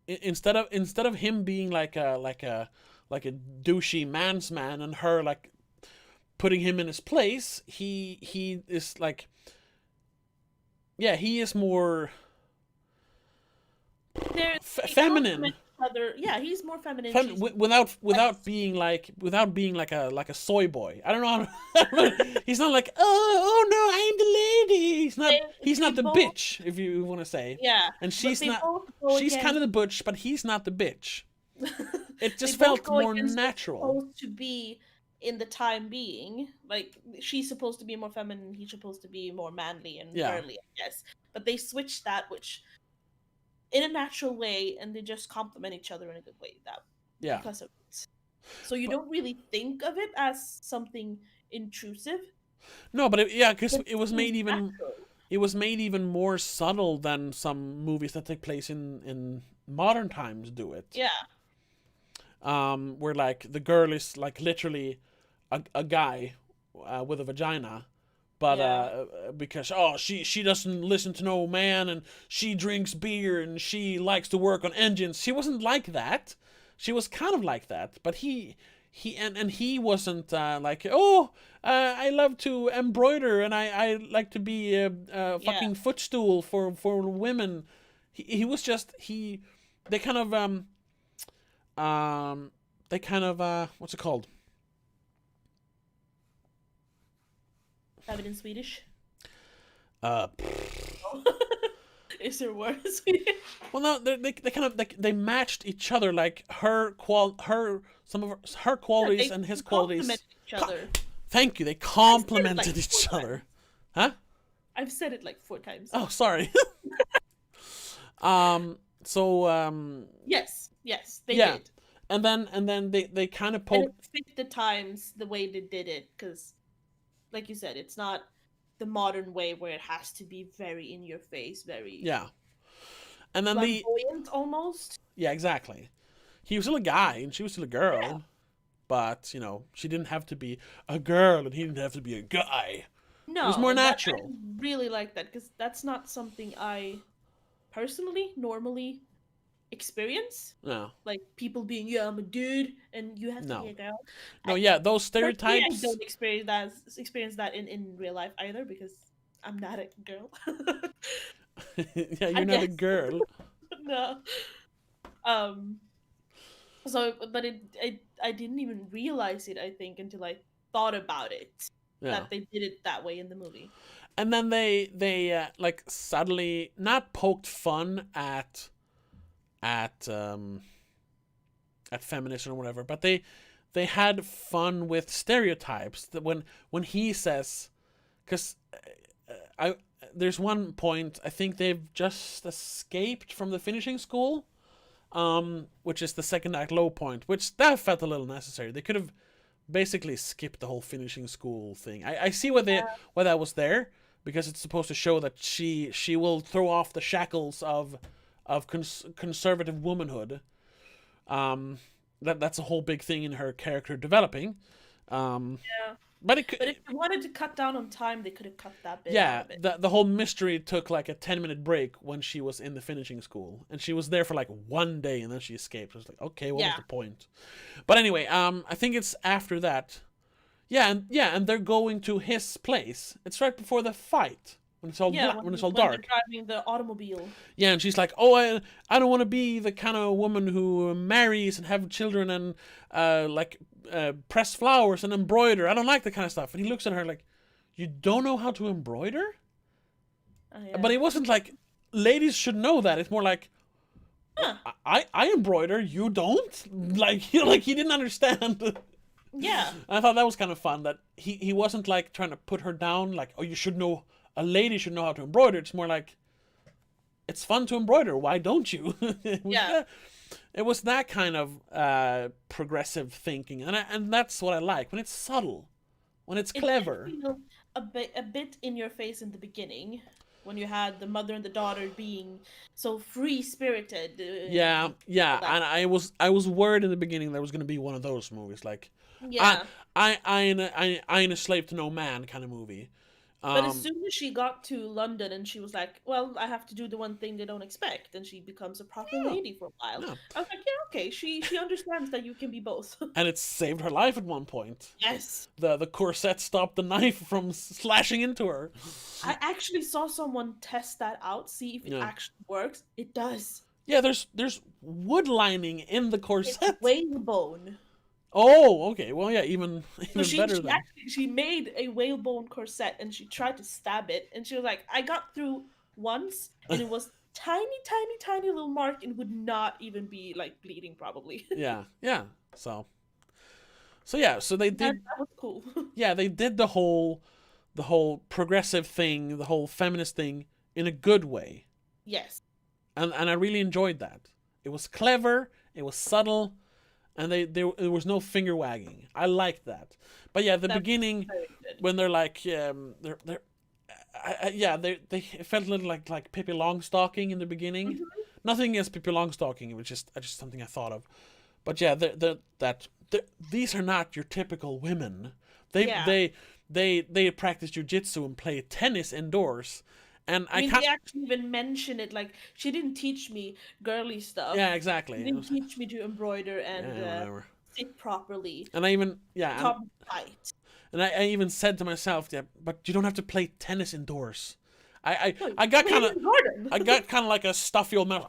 Instead of him being like a douchey man's man and her like putting him in his place, he is like he is more feminine. He's more feminine. Without being like a soy boy. I don't know. He's not like oh no, I'm the lady. He's not the bitch, if you want to say. Yeah. And she's not. She's kind of the butch, but he's not the bitch. It just felt more natural. Supposed to be in the time being, like she's supposed to be more feminine, he's supposed to be more manly and girly, I guess. But they switched that, which in a natural way, and they just complement each other in a good way. Because of it. So you don't really think of it as something intrusive. No, but because it was made even. Natural. It was made even more subtle than some movies that take place in modern times do it. Yeah. Where like the girl is like literally a guy with a vagina, but because she doesn't listen to no man and she drinks beer and she likes to work on engines. She wasn't like that. She was kind of like that, but he he wasn't like, oh, I love to embroider and I like to be a fucking footstool for women. He was just they kind of what's it called? Have it in Swedish. Uh, Is there word in Swedish? well, no, they kind of they matched each other, like some of her qualities and his qualities. Each other. Thank you. They complemented each other. Huh? I've said it like 4 times. Oh, sorry. Yes, they did. And then they kind of And poked. it fit the times the way they did it, because, like you said, it's not the modern way where it has to be very in your face, very and then flamboyant almost. Yeah, exactly. He was still a guy and she was still a girl, but she didn't have to be a girl and he didn't have to be a guy. No, it was more natural. I really like that, because that's not something I personally normally experience. No. Like people being, I'm a dude and you have to be a girl. No, those stereotypes. I don't experience that in real life either, because I'm not a girl. Yeah, you're not a girl. No. So, but I didn't even realize it, I think, until I thought about it. Yeah. That they did it that way in the movie. And then they like subtly not poked fun at feminism or whatever, but they had fun with stereotypes. That when he says, because there's one point, I think they've just escaped from the finishing school, which is the second act low point, which that felt a little necessary. They could have basically skipped the whole finishing school thing. I see why that was there, because it's supposed to show that she will throw off the shackles of conservative womanhood. That's a whole big thing in her character developing. But if they wanted to cut down on time, they could have cut that bit Yeah, out of it. the whole mystery took like a 10-minute break when she was in the finishing school, and she was there for like 1 day, and then she escaped. I was like, okay, what was the point? But anyway, I think it's after that. And they're going to his place. It's right before the fight when it's all when it's all dark. They're driving the automobile. Yeah, and she's like, "Oh, I don't want to be the kind of woman who marries and have children and press flowers and embroider. I don't like that kind of stuff." And he looks at her like, "You don't know how to embroider?" Yeah. But it wasn't like ladies should know that. It's more like, I embroider, you don't. Like he didn't understand. Yeah. I thought that was kind of fun, that he wasn't like trying to put her down, like, oh, you should know, a lady should know how to embroider. It's more like, it's fun to embroider, why don't you? It was that kind of progressive thinking, and that's what I like, when it's subtle, when it's clever. It feel a bit in your face in the beginning, when you had the mother and the daughter being so free-spirited. Yeah, and I was worried in the beginning there was going to be one of those movies, like, I ain't a slave to no man kind of movie. But as soon as she got to London and she was like, well, I have to do the one thing they don't expect, and she becomes a proper lady for a while. Yeah. I was like, yeah, okay, she understands that you can be both. And it saved her life at one point. Yes. The corset stopped the knife from slashing into her. I actually saw someone test that out, see if it actually works. It does. Yeah, there's wood lining in the corset. It's whalebone. Oh, okay. Well, yeah, even better then. She made a whalebone corset and she tried to stab it, and she was like, I got through once and it was tiny little mark and would not even be like bleeding probably. Yeah. So they did. That was cool. Yeah, they did the whole progressive thing, the whole feminist thing in a good way. Yes. And I really enjoyed that. It was clever, it was subtle, and there was no finger wagging. I liked that. But yeah, the beginning when they're like they felt a little like Pippi Longstocking in the beginning. Mm-hmm. Nothing against Pippi Longstocking. It was just something I thought of. But yeah, these are not your typical women. They practice jujitsu and play tennis indoors. And I mean, they actually even mention it, like, she didn't teach me girly stuff. Yeah, exactly. She didn't teach me to embroider and sit properly. And I even Top height. And I even said to myself, yeah, but you don't have to play tennis indoors. I No, got play kind in of the garden. I got kind of like a stuffy old mouth.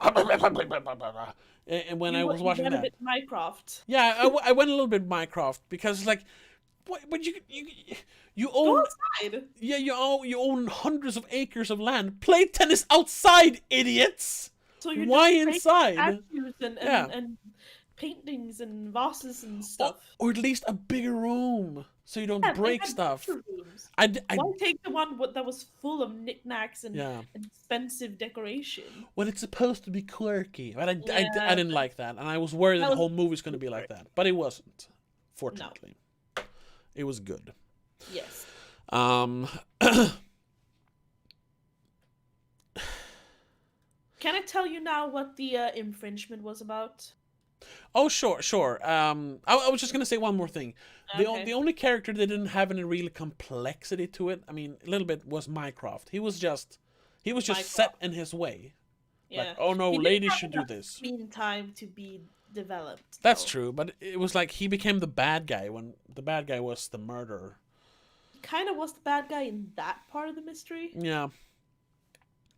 And when I was watching went that, a bit Minecraft. yeah, I went a little bit Minecraft because like, what? But you Go own outside. yeah you own hundreds of acres of land. Play tennis outside, idiots. So you're Why just inside? Statues Yeah. and paintings and vases and Or, stuff. or at least a bigger room so you don't Yeah, they break had stuff. bigger rooms. I Why take the one that was full of knickknacks and Yeah. expensive decoration? Well, it's supposed to be quirky, but I Yeah, didn't like that, and I was worried that that the was whole movie's going to be like that, but it wasn't. No. Fortunately, it was good. Yes. Can I tell you now what the infringement was about? Oh, sure. I was just going to say one more thing. Okay. The only character that didn't have any real complexity to it, I mean, a little bit, was Mycroft. He was just set in his way. Yeah. Like, oh no, He didn't ladies have should do enough this. screen time to be developed. That's though. true, but it was like he became the bad guy when the bad guy was the murderer. He kind of was the bad guy in that part of the mystery, Yeah.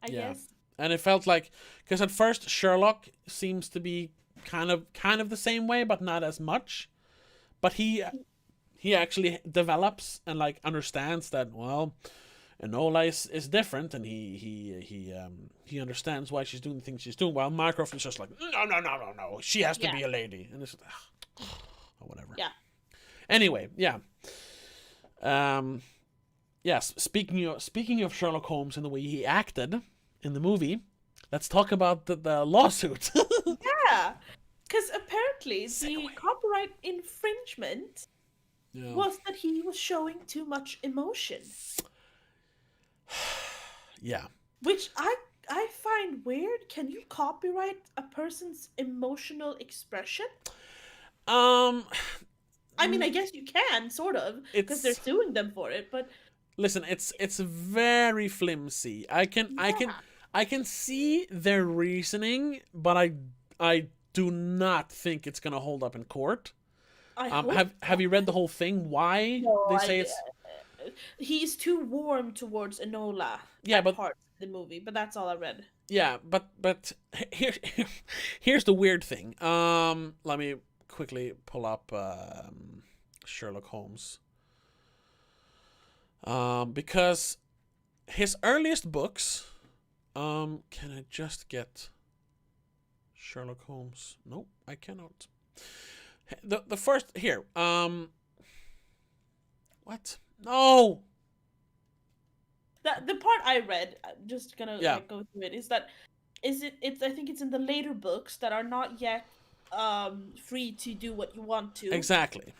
I Yeah. guess. And it felt like, because at first Sherlock seems to be kind of the same way, but not as much. But he actually develops and like understands that, well, Enola is different, and he understands why she's doing the things she's doing. While Mycroft is just like, no, she has to be a lady, and it's or whatever. Yeah. Anyway, yeah. Yes. Speaking of Sherlock Holmes and the way he acted in the movie, let's talk about the lawsuit. Yeah. Because apparently the copyright infringement was that he was showing too much emotion. Yeah. Which I find weird. Can you copyright a person's emotional expression? I mean, I guess you can, sort of, because they're suing them for it. But listen, it's very flimsy. I can see their reasoning, but I do not think it's gonna hold up in court. Have you read the whole thing? Why they say it's? He's too warm towards Enola. Yeah, but part of the movie. But that's all I read. Yeah, but here's the weird thing. Let me quickly pull up Sherlock Holmes. Because his earliest books, can I just get Sherlock Holmes? Nope, I cannot. The first here, what? No. The part I read, I'm just gonna go through it. It's I think it's in the later books that are not yet free to do what you want to. Exactly.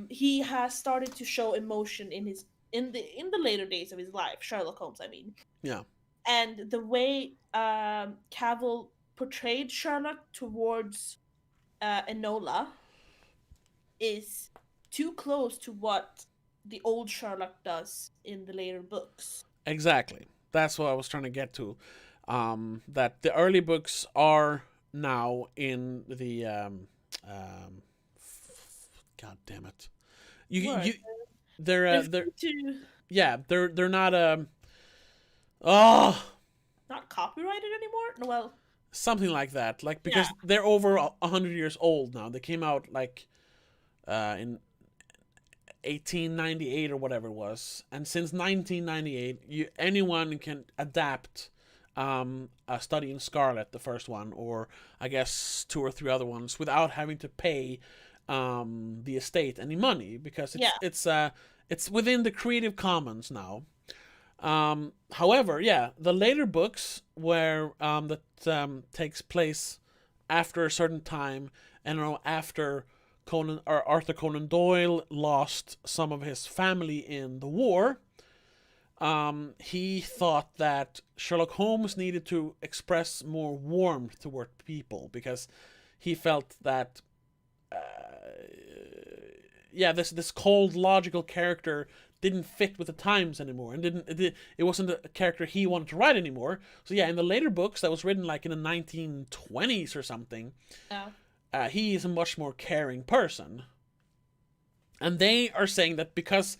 He has started to show emotion in the later days of his life, Sherlock Holmes, I mean. Yeah. And the way Cavill portrayed Sherlock towards Enola is too close to what the old Sherlock does in the later books. Exactly. That's what I was trying to get to. That the early books are now in the God damn it. They're they're not not copyrighted anymore? No, well, something like that. Like, because they're over 100 years old now. They came out like in 1898 or whatever it was, and since 1998 anyone can adapt A Study in Scarlet, the first one, or I guess 2 or 3 other ones, without having to pay the estate any money, because it's within the Creative Commons now. However, the later books where that takes place after a certain time, and after Arthur Conan Doyle lost some of his family in the war, he thought that Sherlock Holmes needed to express more warmth toward people, because he felt that this cold, logical character didn't fit with the times anymore, and it wasn't a character he wanted to write anymore. So in the later books that was written like in the 1920s or something, he is a much more caring person. And they are saying that because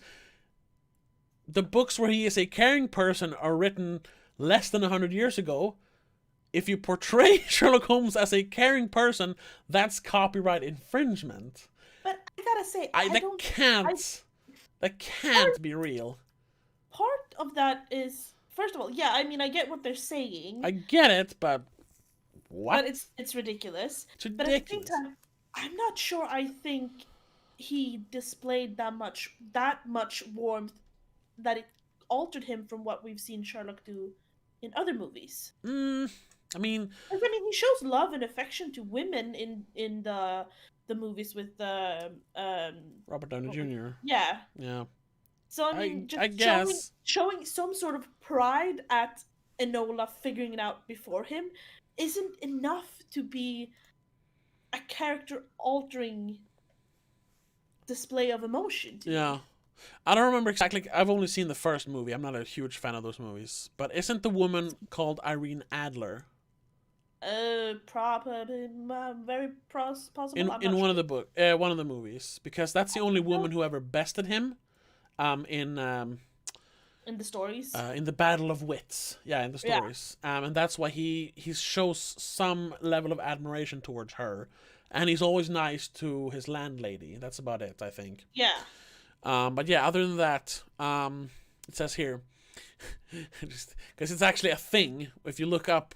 the books where he is a caring person are written less than 100 years ago, if you portray Sherlock Holmes as a caring person, that's copyright infringement. But I gotta say, that can't be real. Part of that is, first of all, yeah, I mean, I get what they're saying. I get it, but what? But it's ridiculous. It's ridiculous. But at the same time, I'm not sure I think he displayed that much warmth that it altered him from what we've seen Sherlock do in other movies. I mean, he shows love and affection to women in the movies with Robert Downey Jr. Yeah. Yeah. So I mean, I guess showing some sort of pride at Enola figuring it out before him isn't enough to be a character-altering display of emotion. Yeah. I don't remember exactly. I've only seen the first movie. I'm not a huge fan of those movies. But isn't the woman called Irene Adler? Probably, very possible. In one of the movies, because that's the only woman who ever bested him. In the stories. In the Battle of Wits, in the stories, and that's why he shows some level of admiration towards her, and he's always nice to his landlady. That's about it, I think. Yeah. But yeah, other than that, it says here, just because it's actually a thing. If you look up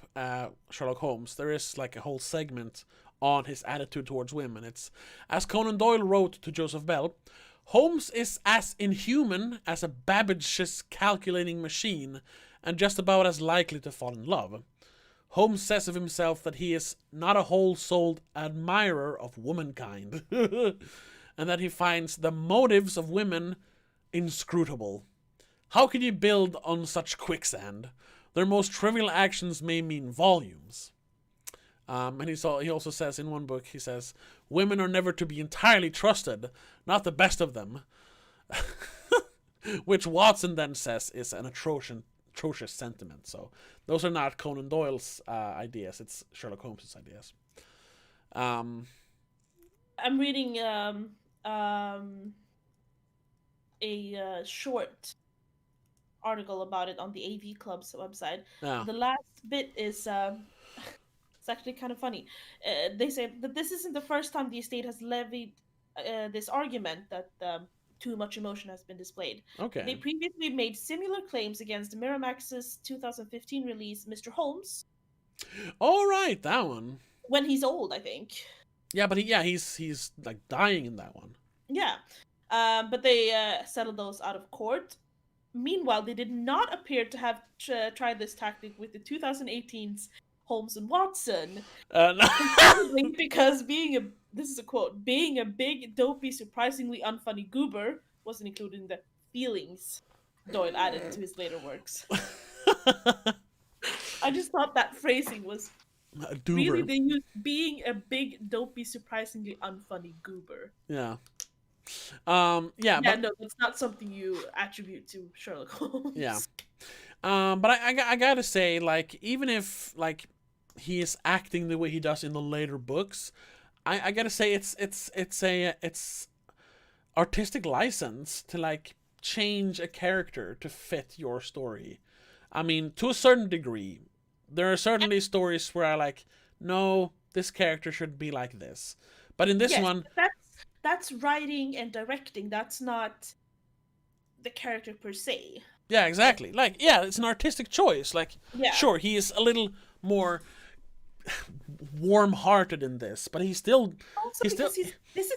Sherlock Holmes, there is like a whole segment on his attitude towards women. It's, as Conan Doyle wrote to Joseph Bell, Holmes is as inhuman as a Babbage's calculating machine, and just about as likely to fall in love. Holmes says of himself that he is not a whole-souled admirer of womankind, and that he finds the motives of women inscrutable. How can you build on such quicksand? Their most trivial actions may mean volumes. And he also says in one book, he says, women are never to be entirely trusted, not the best of them. Which Watson then says is an atrocious sentiment. So those are not Conan Doyle's ideas, it's Sherlock Holmes' ideas. I'm reading a short article about it on the AV Club's website. Yeah. The last bit is... it's actually kind of funny. They say that this isn't the first time the estate has levied this argument that too much emotion has been displayed. Okay. They previously made similar claims against Miramax's 2015 release, Mr. Holmes. All right, that one. When he's old, I think. Yeah, but he's like dying in that one. Yeah, but they settled those out of court. Meanwhile, they did not appear to have tried this tactic with the 2018's Holmes and Watson. Because this is a quote, being a big, dopey, surprisingly unfunny goober wasn't included in the feelings Doyle added to his later works. I just thought that phrasing was really, they used being a big, dopey, surprisingly unfunny goober. Yeah. No, it's not something you attribute to Sherlock Holmes. Yeah. But I gotta say, like, even if like he is acting the way he does in the later books, I gotta say it's artistic license to like change a character to fit your story. I mean, to a certain degree, there are certainly stories where I like, no, this character should be like this, but in this one, that's writing and directing. That's not the character per se. Yeah, exactly. Like, yeah, it's an artistic choice. Like, sure, he is a little more warm-hearted in this, but he's still... Also this is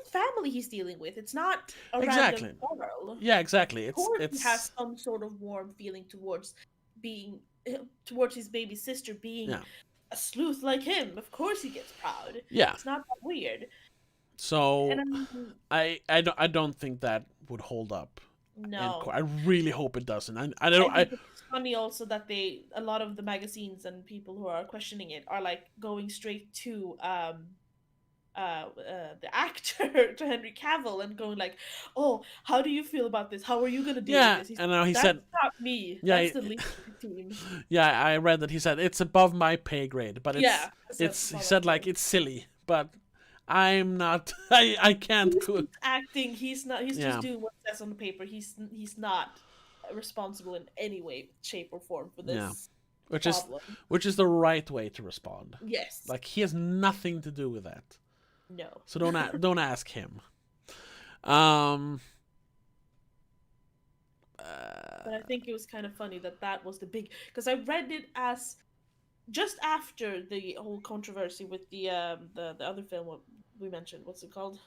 family he's dealing with. It's not a random girl. Yeah, exactly. Of course he has some sort of warm feeling towards his baby sister being a sleuth like him. Of course he gets proud. Yeah. It's not that weird. So, I don't think that would hold up. No, I really hope it doesn't. I think it's funny also that a lot of the magazines and people who are questioning it are like going straight to the actor, to Henry Cavill, and going like, "Oh, how do you feel about this? How are you gonna deal with this?" And he That's said, "Not me. That's the leadership team." Yeah, I read that he said it's above my pay grade, but he said like it's silly, but I'm not. I can't. He's acting. He's not. He's Yeah. just doing what says on the paper. He's not responsible in any way, shape, or form for this. Yeah. problem. Which is the right way to respond. Yes. Like he has nothing to do with that. No. So don't ask him. But I think it was kind of funny that was the big, because I read it as just after the whole controversy with the other film what we mentioned. What's it called?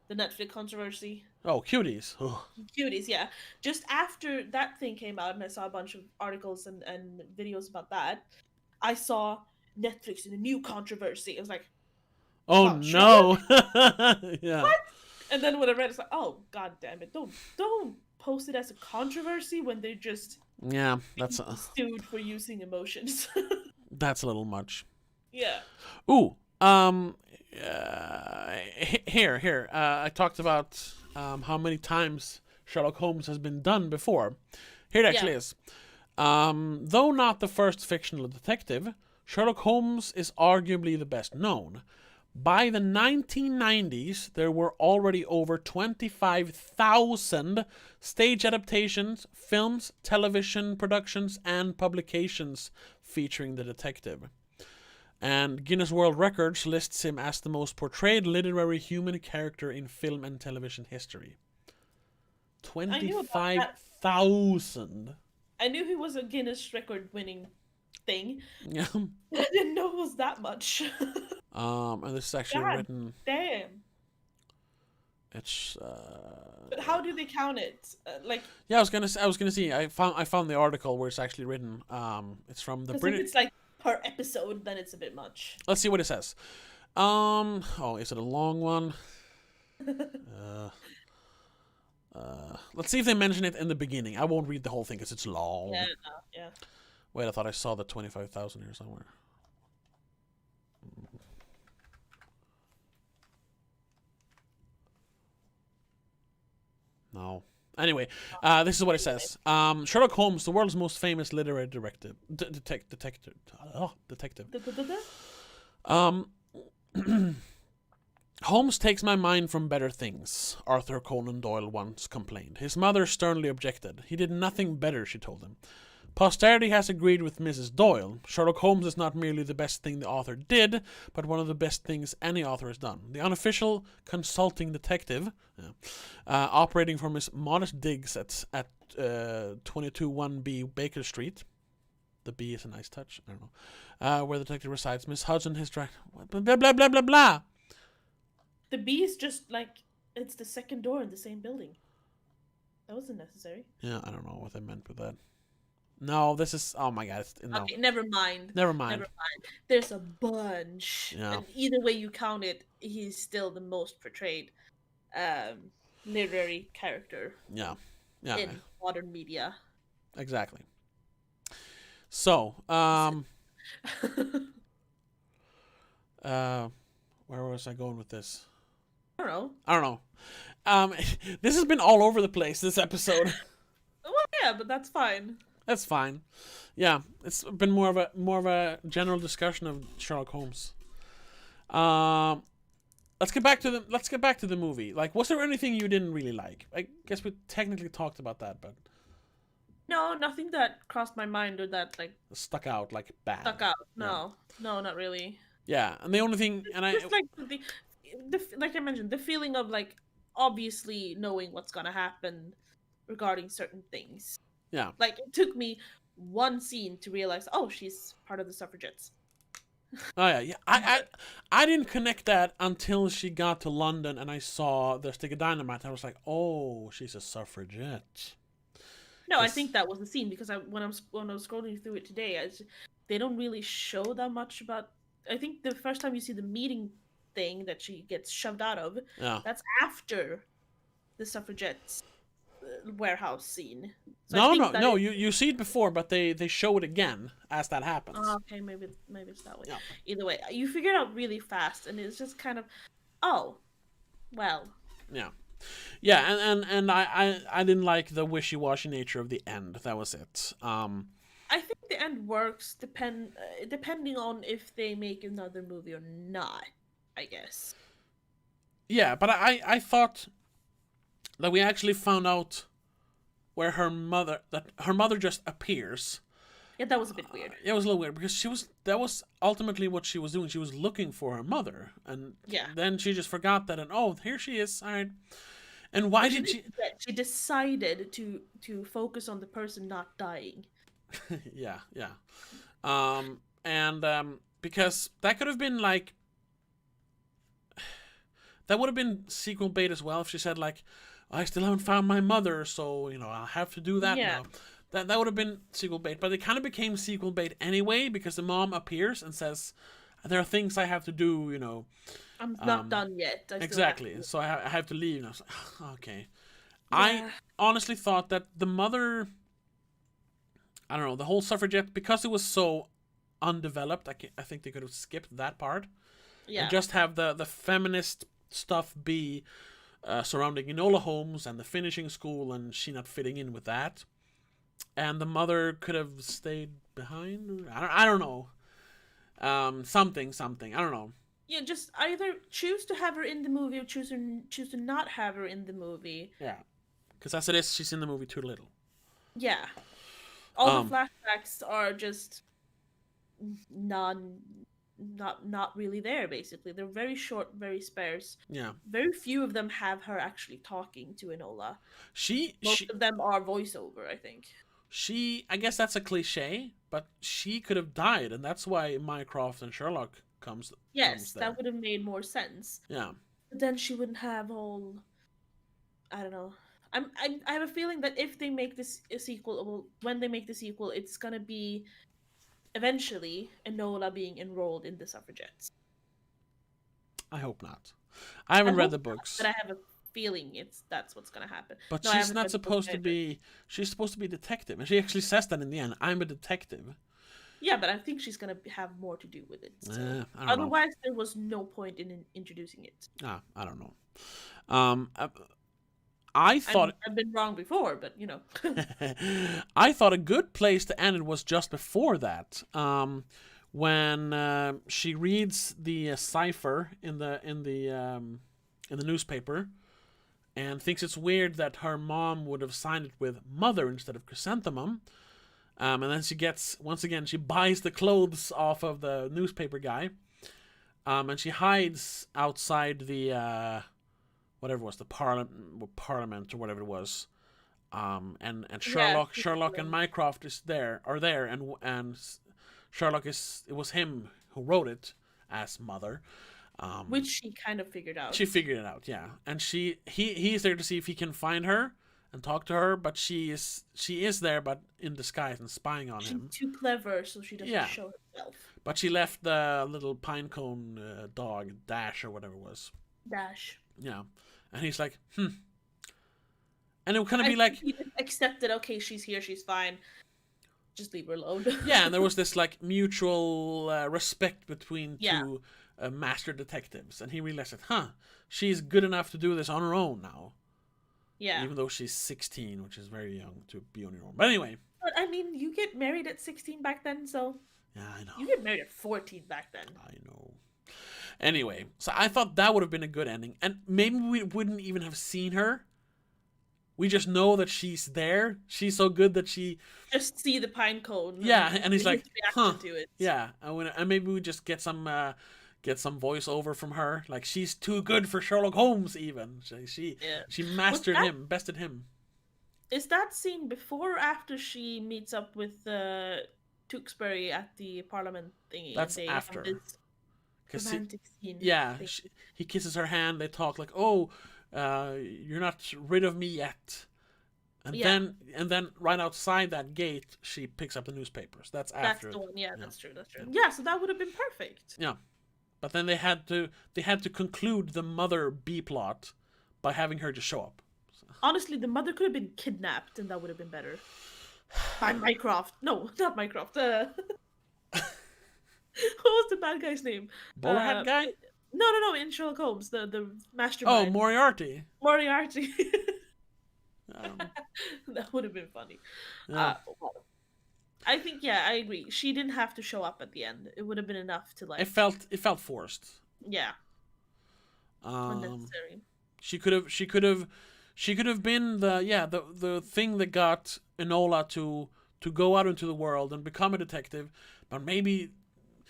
The Netflix controversy. Oh, Cuties. Ugh. Cuties, yeah. Just after that thing came out, and I saw a bunch of articles and videos about that, I saw Netflix in a new controversy. I was like, oh no. Yeah. What? And then when I read it, it's like, oh god damn it! Don't post it as a controversy when they're just that's sued for using emotions. That's a little much. Yeah. Ooh. Here. I talked about how many times Sherlock Holmes has been done before. Here it actually is. Though not the first fictional detective, Sherlock Holmes is arguably the best known. By the 1990s, there were already over 25,000 stage adaptations, films, television productions, and publications featuring the detective. And Guinness World Records lists him as the most portrayed literary human character in film and television history. 25,000. I knew he was a Guinness record winning thing. Yeah. I didn't know it was that much. And this is actually God written. Damn. It's. But how do they count it? Yeah, I was gonna see. I found the article where it's actually written. It's from the British. If it's like per episode, then it's a bit much. Let's see what it says. Oh, is it a long one? Let's see if they mention it in the beginning. I won't read the whole thing because it's long. Yeah. Wait, I thought I saw the 25,000 here somewhere. No. Anyway, this is what it says. Sherlock Holmes, the world's most famous literary detective. Holmes takes my mind from better things, Arthur Conan Doyle once complained. His mother sternly objected. He did nothing better, she told him. Posterity has agreed with Mrs. Doyle. Sherlock Holmes is not merely the best thing the author did, but one of the best things any author has done. The unofficial consulting detective, operating from his modest digs at 221B Baker Street. The B is a nice touch. I don't know. Where the detective resides. Miss Hudson, his blah, blah, blah, blah, blah, blah. The B is just like, it's the second door in the same building. That wasn't necessary. Yeah, I don't know what they meant with that. No, this is... Oh my god. No. Okay, never mind. There's a bunch. Yeah. And either way you count it, he's still the most portrayed literary character in modern media. Exactly. So, where was I going with this? I don't know. This has been all over the place, this episode. Well, yeah, but that's fine. That's fine. Yeah, it's been more of a general discussion of Sherlock Holmes. Let's get back to the movie. Like, was there anything you didn't really like? I guess we technically talked about that, but no, nothing that crossed my mind or that like stuck out like bad. No, not really. Yeah, and the only thing, and just like the like I mentioned, the feeling of like obviously knowing what's gonna happen regarding certain things. Yeah. Like, it took me one scene to realize, oh, she's part of the suffragettes. Oh, yeah. I didn't connect that until she got to London and I saw the stick of dynamite. I was like, oh, she's a suffragette. No, I think that was the scene because when I was scrolling through it today, they don't really show that much about... I think the first time you see the meeting thing that she gets shoved out of, that's after the suffragettes warehouse scene. So no. You see it before, but they show it again as that happens. Oh, okay, maybe it's that way. Yeah. Either way, you figure it out really fast, and it's just kind of, oh, well. Yeah, and I didn't like the wishy-washy nature of the end. That was it. I think the end works depending on if they make another movie or not. I guess. Yeah, but I thought that we actually found out where her mother just appears. Yeah, that was a bit weird. It was a little weird because that was ultimately what she was doing. She was looking for her mother, and then she just forgot that, and here she is. All right. And why did she? She decided to focus on the person not dying. yeah. Because that could have been like, that would have been sequel bait as well if she said like, I still haven't found my mother, so I'll have to do that now. That would have been sequel bait, but it kind of became sequel bait anyway because the mom appears and says, "There are things I have to do." I'm not done yet. Exactly. So I have to leave. And I was like, okay. Yeah. I honestly thought that the mother, I don't know, the whole suffragette, because it was so undeveloped, I think they could have skipped that part. Yeah. And just have the feminist stuff be surrounding Enola Holmes and the finishing school, and she not fitting in with that. And the mother could have stayed behind. I don't know. Something. I don't know. Yeah, just either choose to have her in the movie or choose to not have her in the movie. Yeah, because as it is, she's in the movie too little. Yeah, all the flashbacks are just not really there. Basically, they're very short, very sparse. Yeah, very few of them have her actually talking to Enola. Most of them are voiceover, I think. I guess that's a cliche, but she could have died, and that's why Mycroft and Sherlock comes. Yes, that would have made more sense. Yeah. But then she wouldn't have all. I don't know. I have a feeling that if they make this a sequel, well, when they make the sequel, it's gonna be eventually Enola being enrolled in the suffragettes. I hope not. I haven't read the books, but I have a feeling that's what's gonna happen. But she's not supposed to be. She's supposed to be a detective, and she actually says that in the end. I'm a detective. Yeah, but I think she's gonna have more to do with it. So. Otherwise, there was no point in introducing it. I don't know. I thought I've been wrong before, but I thought a good place to end it was just before that, when she reads the cipher in the newspaper, and thinks it's weird that her mom would have signed it with Mother instead of Chrysanthemum. And then she buys the clothes off of the newspaper guy. And she hides outside the, whatever it was, the parliament or whatever it was. And Sherlock and Mycroft are there, and Sherlock it was him who wrote it as Mother. Which she kind of figured out. She figured it out, yeah. And he's there to see if he can find her and talk to her, but she is there, but in disguise and spying on him. She's too clever, so she doesn't show herself. But she left the little pinecone dog, Dash or whatever it was. Dash. Yeah, and he's like, And it would kind of be like, he accepted. Okay, she's here. She's fine. Just leave her alone. Yeah, and there was this like mutual respect between two master detectives, and he realized that, she's good enough to do this on her own now. Yeah. Even though she's 16, which is very young to be on your own. But anyway. But I mean, you get married at 16 back then, so. Yeah, I know. You get married at 14 back then. I know. Anyway, so I thought that would have been a good ending. And maybe we wouldn't even have seen her. We just know that she's there. She's so good that she. Just see the pine cone. Yeah, and he's like, to it. Yeah, and maybe we just get some voiceover from her. Like, she's too good for Sherlock Holmes, even. She mastered him, bested him. Is that scene before or after she meets up with Tewkesbury at the Parliament thingy? That's after. Romantic scene. Yeah, he kisses her hand. They talk like, "Oh, you're not rid of me yet." And then right outside that gate, she picks up the newspapers. That's after. That's the one. Yeah, that's true. That's true. Yeah, so that would have been perfect. Yeah. But then they had to conclude the Mother B plot by having her just show up. So. Honestly, the mother could have been kidnapped, and that would have been better. By Mycroft. No, not Mycroft. What was the bad guy's name? Bowlerhead guy? No. In Sherlock Holmes, the mastermind. Oh, Moriarty. Moriarty. That would have been funny. Yeah. I think, I agree. She didn't have to show up at the end. It would have been enough to like. It felt forced. Yeah. Unnecessary. She could have been the thing that got Enola to go out into the world and become a detective, but maybe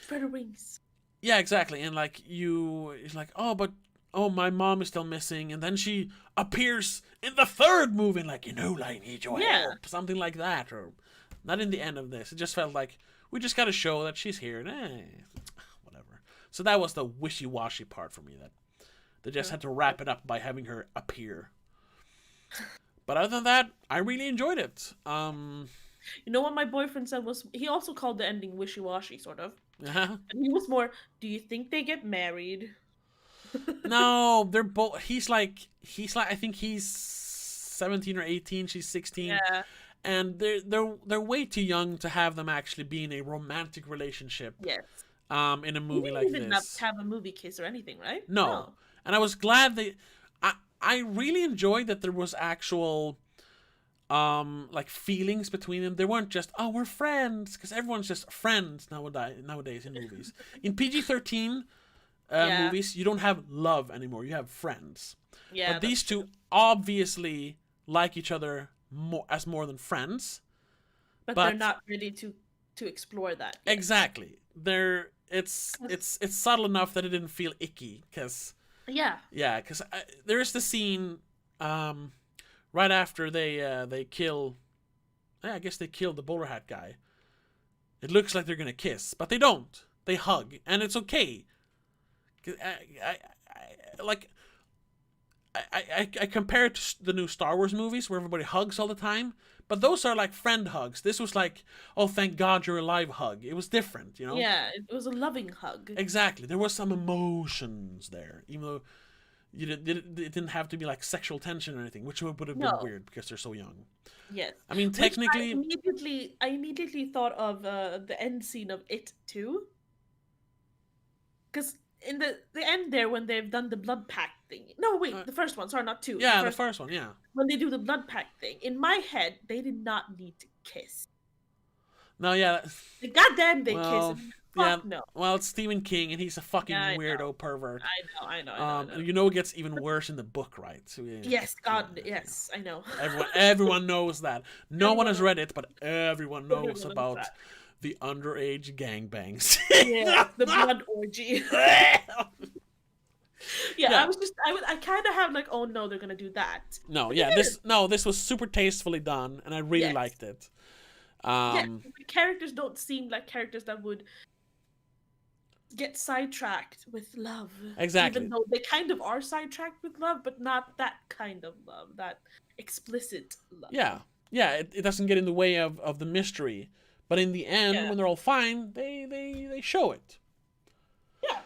Spread her wings. Yeah, exactly. And like it's like, oh, my mom is still missing, and then she appears in the third movie, and like, Enola, I need your help, something like that, or not in the end of this. It just felt like we just got to show that she's here, and whatever. So that was the wishy-washy part for me, that they just had to wrap it up by having her appear. But other than that, I really enjoyed it. You know what my boyfriend said was, he also called the ending wishy-washy, sort of. Uh-huh. And he was more, do you think they get married? No, they're both. He's like, I think he's 17 or 18. She's 16. Yeah. And they're way too young to have them actually be in a romantic relationship. Yes. In a movie like even this. have a movie kiss or anything, right? No. And I was glad I really enjoyed that there was actual like feelings between them. They weren't just, oh, we're friends, because everyone's just friends nowadays in movies. In PG-13 movies, you don't have love anymore. You have friends. Yeah. But these two obviously like each other more than friends. But they're not ready to explore that yet. Exactly. It's subtle enough that it didn't feel icky, because because there is the scene right after they kill, I guess they killed the bowler hat guy. It looks like they're gonna kiss, but they don't. They hug, and it's okay. I compare it to the new Star Wars movies where everybody hugs all the time, but those are like friend hugs. This was like, oh, thank God you're alive hug. It was different, you know? Yeah, it was a loving hug. Exactly. There was some emotions there, even though it didn't have to be like sexual tension or anything, which would have been weird because they're so young. Yes. I mean, technically... I immediately thought of the end scene of It 2. Because in the end there, when they've done the blood pact thing. No, wait, the first one. Sorry, not 2. Yeah, the first one, yeah. When they do the blood pact thing, in my head, they did not need to kiss. No, yeah. Goddamn, they kiss. Yeah, no. Well, it's Stephen King, and he's a fucking weirdo pervert. I know. You know it gets even worse in the book, right? So, yes, yes, I know. Everyone knows that. No one has read it, but everyone knows about the underage gangbangs. Yeah, the blood orgy. Yeah, I kind of have like, oh no, they're gonna do that. No, this was super tastefully done, and I really liked it. The characters don't seem like characters that would get sidetracked with love. Exactly. Even though they kind of are sidetracked with love, but not that kind of love, that explicit love. Yeah, it doesn't get in the way of the mystery, but in the end, when they're all fine, they show it. Yeah.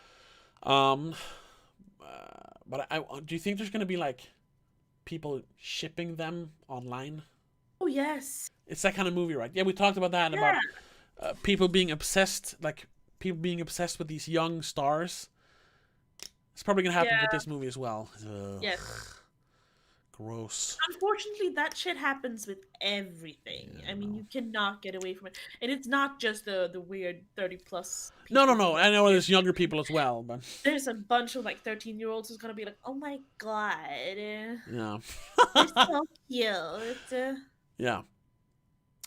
But do you think there's gonna be like people shipping them online? Oh yes. It's that kind of movie, right? Yeah, we talked about that, about people being obsessed with these young stars. It's probably gonna happen with this movie as well. Ugh. Yes. Gross. Unfortunately, that shit happens with everything. Yeah, I mean, you cannot get away from it. And it's not just the weird 30-plus people. No. I know there's younger people as well, but... There's a bunch of, 13-year-olds who's gonna be like, oh my god. Yeah. It's so cute. Yeah.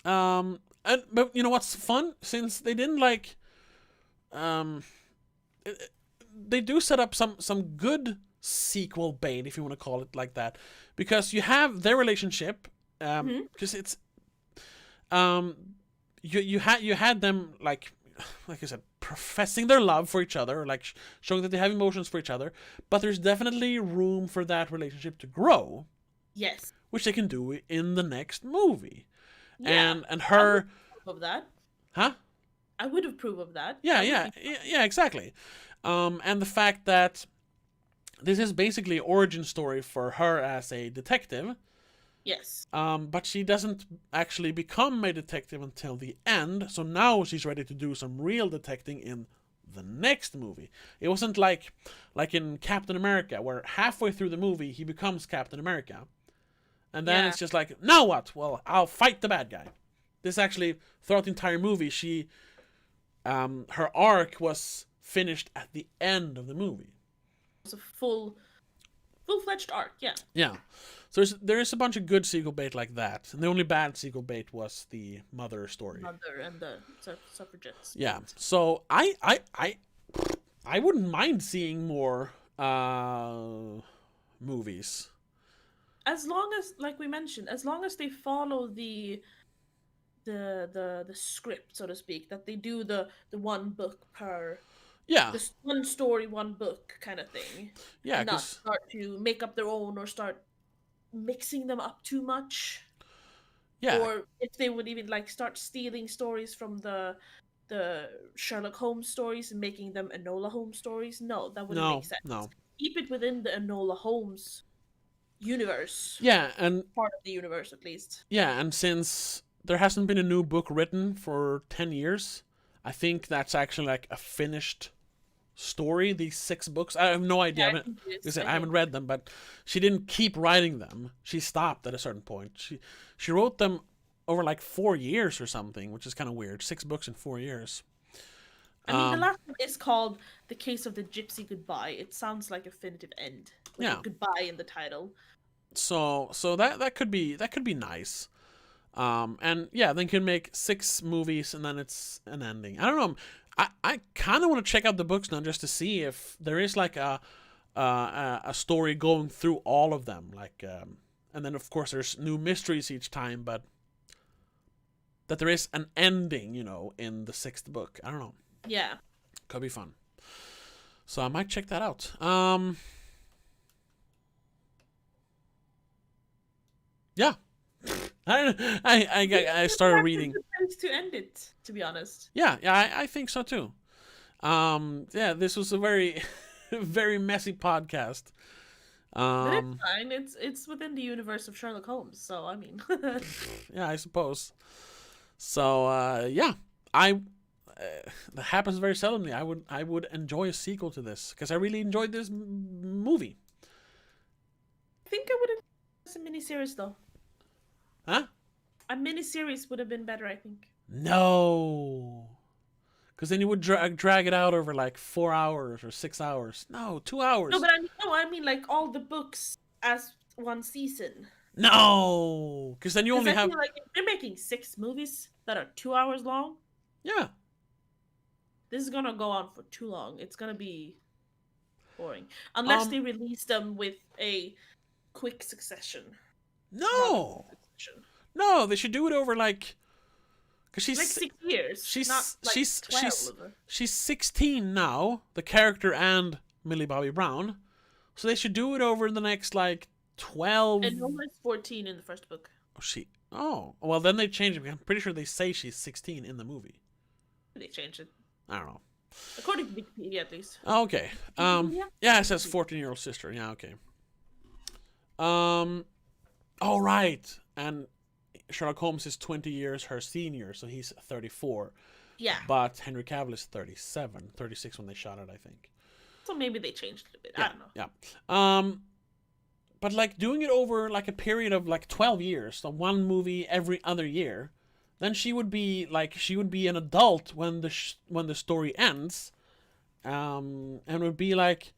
But you know what's fun? Since they didn't, they do set up some good sequel bait, if you want to call it like that, because you have their relationship, because it's you had them like I said, professing their love for each other, like showing that they have emotions for each other, but there's definitely room for that relationship to grow. Yes, which they can do in the next movie. Yeah, and her of that, huh? I would approve of that. Yeah, exactly. And the fact that this is basically an origin story for her as a detective. Yes. But she doesn't actually become a detective until the end, so now she's ready to do some real detecting in the next movie. It wasn't like in Captain America, where halfway through the movie he becomes Captain America. And then it's just like, now what? Well, I'll fight the bad guy. This actually, throughout the entire movie, she her arc was finished at the end of the movie. It was a full full-fledged arc. Yeah. Yeah. So there is a bunch of good sequel bait like that, and the only bad sequel bait was the mother story. Mother and the suffragettes. Yeah. So I wouldn't mind seeing more movies. As long as, like we mentioned, as long as they follow the script, so to speak, that they do the one book per. Yeah. This one story, one book kind of thing. Yeah. Not start to make up their own or start mixing them up too much. Yeah. Or if they would even like start stealing stories from the Sherlock Holmes stories and making them Enola Holmes stories. No, that wouldn't make sense. No. Keep it within the Enola Holmes universe. Yeah, and part of the universe at least. Yeah, and since there hasn't been a new book written for 10 years, I think that's actually like a finished story, these 6 books. I have no idea. I haven't read them, but she didn't keep writing them. She stopped at a certain point. She wrote them over like 4 years or something, which is kind of weird. 6 books in 4 years. I mean, the last one is called The Case of the Gypsy Goodbye. It sounds like a definitive end. With a goodbye in the title. So that could be nice. And yeah, then you can make 6 movies and then it's an ending. I don't know. I kind of want to check out the books now just to see if there is like a story going through all of them. Like, and then of course there's new mysteries each time, but that there is an ending, in the 6th book. I don't know. Yeah. Could be fun. So I might check that out. Yeah. I started reading. To end it, to be honest. Yeah, I think so too. Yeah, this was a very, very messy podcast. But it's fine. It's within the universe of Sherlock Holmes, so I mean. Yeah, I suppose. So yeah, that happens very seldomly. I would enjoy a sequel to this because I really enjoyed this movie. I think I would have as a miniseries though. Huh? A miniseries would have been better, I think. No, because then you would drag it out over like 4 hours or 6 hours. No, 2 hours. No, but I mean like all the books as one season. No, because then you only have. Feel like if they're making 6 movies that are 2 hours long. Yeah. This is gonna go on for too long. It's gonna be boring unless they release them with a quick succession. No. No, they should do it over like. Cause she's like 6 years. She's 12. She's 16 now, the character and Millie Bobby Brown. So they should do it over the next like 12. And Enola is 14 in the first book. Oh, well then they changed it. I'm pretty sure they say she's 16 in the movie. They changed it. I don't know. According to Wikipedia, at least. Okay. Yeah, it says 14-year-old sister. Yeah, okay. All right. And Sherlock Holmes is 20 years her senior, so he's 34. Yeah. But Henry Cavill is 37, 36 when they shot it, I think. So maybe they changed it a bit. Yeah, I don't know. Yeah. But like doing it over like a period of like 12 years, so one movie every other year, then she would be an adult when the story ends, and it would be like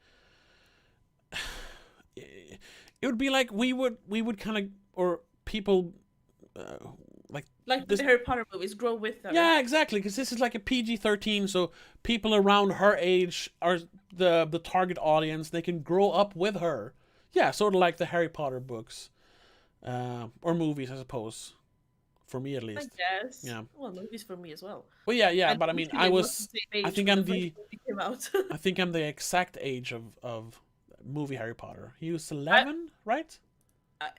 we would kind of, or people like the Harry Potter movies grow with her. Yeah, exactly, because this is like a PG-13, so people around her age are the target audience. They can grow up with her. Yeah, sort of like the Harry Potter books, or movies, I suppose. For me, at least. I guess. Yeah. Well, movies for me as well. Well, yeah, but I mean, I think I'm the I think I'm the exact age of movie Harry Potter. He was 11, right?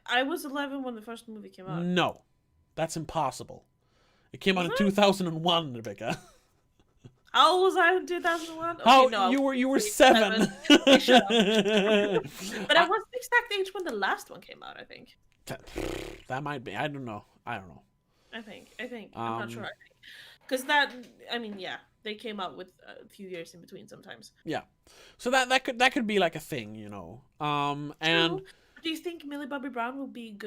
I was 11 when the first movie came out. No, that's impossible. It came out in 2001, Rebecca. How old was I in 2001? Okay, no, you were 7. Shut up. But I was the exact age when the last one came out, I think. That might be. I don't know. I think. I'm not sure. Because they came out with a few years in between sometimes. Yeah. So that could be like a thing, and. Do you think Millie Bobby Brown will be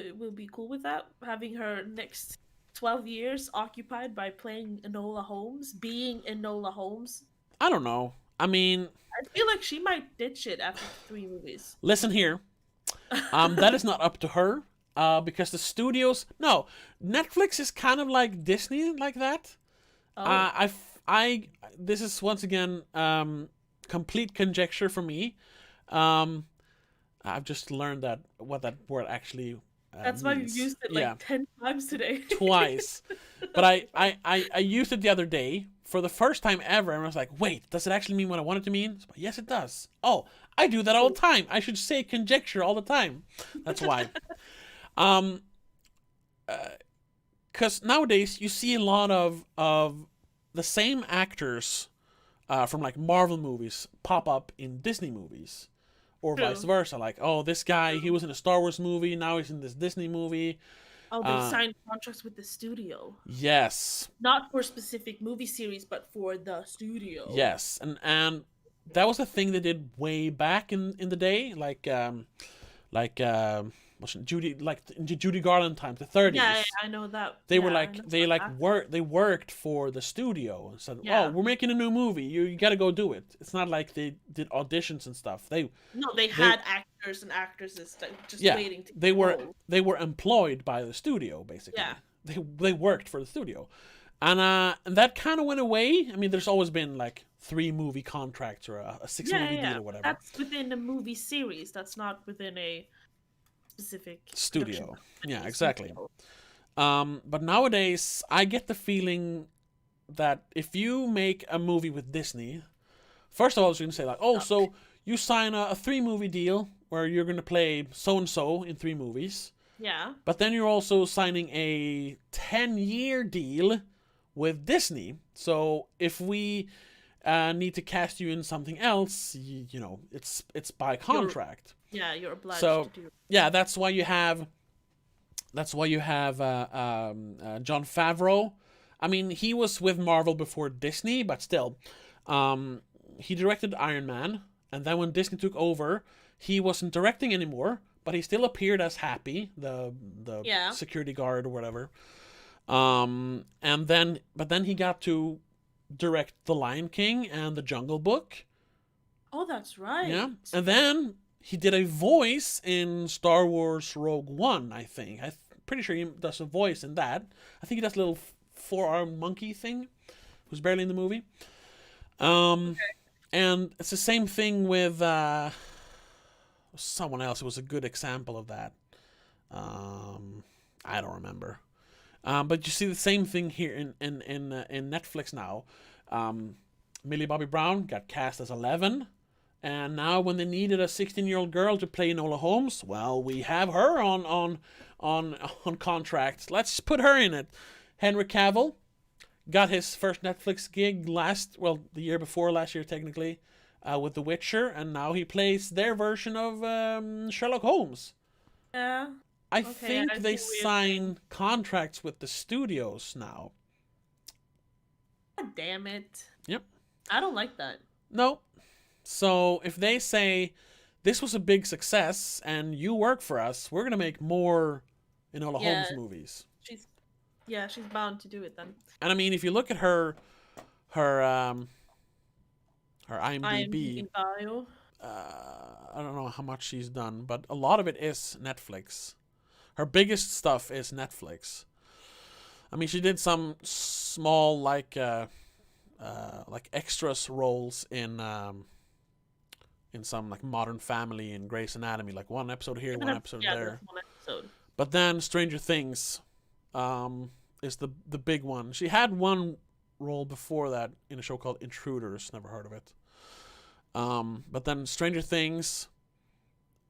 cool with that? Having her next 12 years occupied by playing Enola Holmes, being Enola Holmes? I don't know. I mean, I feel like she might ditch it after 3 movies. Listen here. That is not up to her. Because the studios, no, Netflix is kind of like Disney, like that. Oh. This is once again complete conjecture for me. I've just learned that what that word actually That's why you means. used it like 10 times today. Twice. But I used it the other day for the first time ever, and I was like, wait, does it actually mean what I want it to mean? So, yes, it does. Oh, I do that all the time. I should say conjecture all the time. That's why. Because nowadays you see a lot of the same actors from like Marvel movies pop up in Disney movies, or True. vice versa. Like, oh, this guy, he was in a Star Wars movie, now he's in this Disney movie. Oh, they signed contracts with the studio. Yes. Not for specific movie series, but for the studio. Yes, and that was a thing they did way back in the day, like Judy, like in Judy Garland times, the 30s. Yeah, I know that. They were like they worked for the studio and said, Yeah. "Oh, we're making a new movie. You got to go do it." It's not like they did auditions and stuff. They had actors and actresses just waiting to they were employed by the studio basically. Yeah. They worked for the studio. And that kind of went away. I mean, there's always been like 3 movie contracts or a 6 movie deal or whatever. That's within a movie series. That's not within a specific studio. Yeah, exactly. But nowadays, I get the feeling that if you make a movie with Disney, first of all, I was going to say like, oh, so you sign a 3 movie deal where you're going to play so and so in 3 movies. Yeah. But then you're also signing a 10-year deal with Disney. So if we need to cast you in something else, you know, it's by contract. You're obliged to do it. Yeah, that's why you have Jon Favreau. I mean, he was with Marvel before Disney, but still, he directed Iron Man, and then when Disney took over, he wasn't directing anymore, but he still appeared as Happy, the security guard or whatever. But then he got to direct The Lion King and The Jungle Book. Oh, that's right. Yeah, and then he did a voice in Star Wars Rogue One, I think. I'm pretty sure he does a voice in that. I think he does a little 4-armed monkey thing, who's barely in the movie. And it's the same thing with someone else who was a good example of that. I don't remember. But you see the same thing here in Netflix now. Millie Bobby Brown got cast as 11. And now when they needed a 16-year-old girl to play Enola Holmes, well, we have her on contract. Let's put her in it. Henry Cavill got his first Netflix gig the year before last year technically, with The Witcher, and now he plays their version of Sherlock Holmes. Yeah. I think they sign contracts with the studios now. God damn it. Yep. I don't like that. No. So if they say, this was a big success and you work for us, we're going to make more Enola Holmes movies. She's bound to do it then. And I mean, if you look at her IMDb bio. I don't know how much she's done, but a lot of it is Netflix. Her biggest stuff is Netflix. I mean, she did some small like extras roles in some like Modern Family and Grey's Anatomy, like one episode here, one episode there. One episode. But then Stranger Things is the big one. She had one role before that in a show called Intruders. Never heard of it. But then Stranger Things,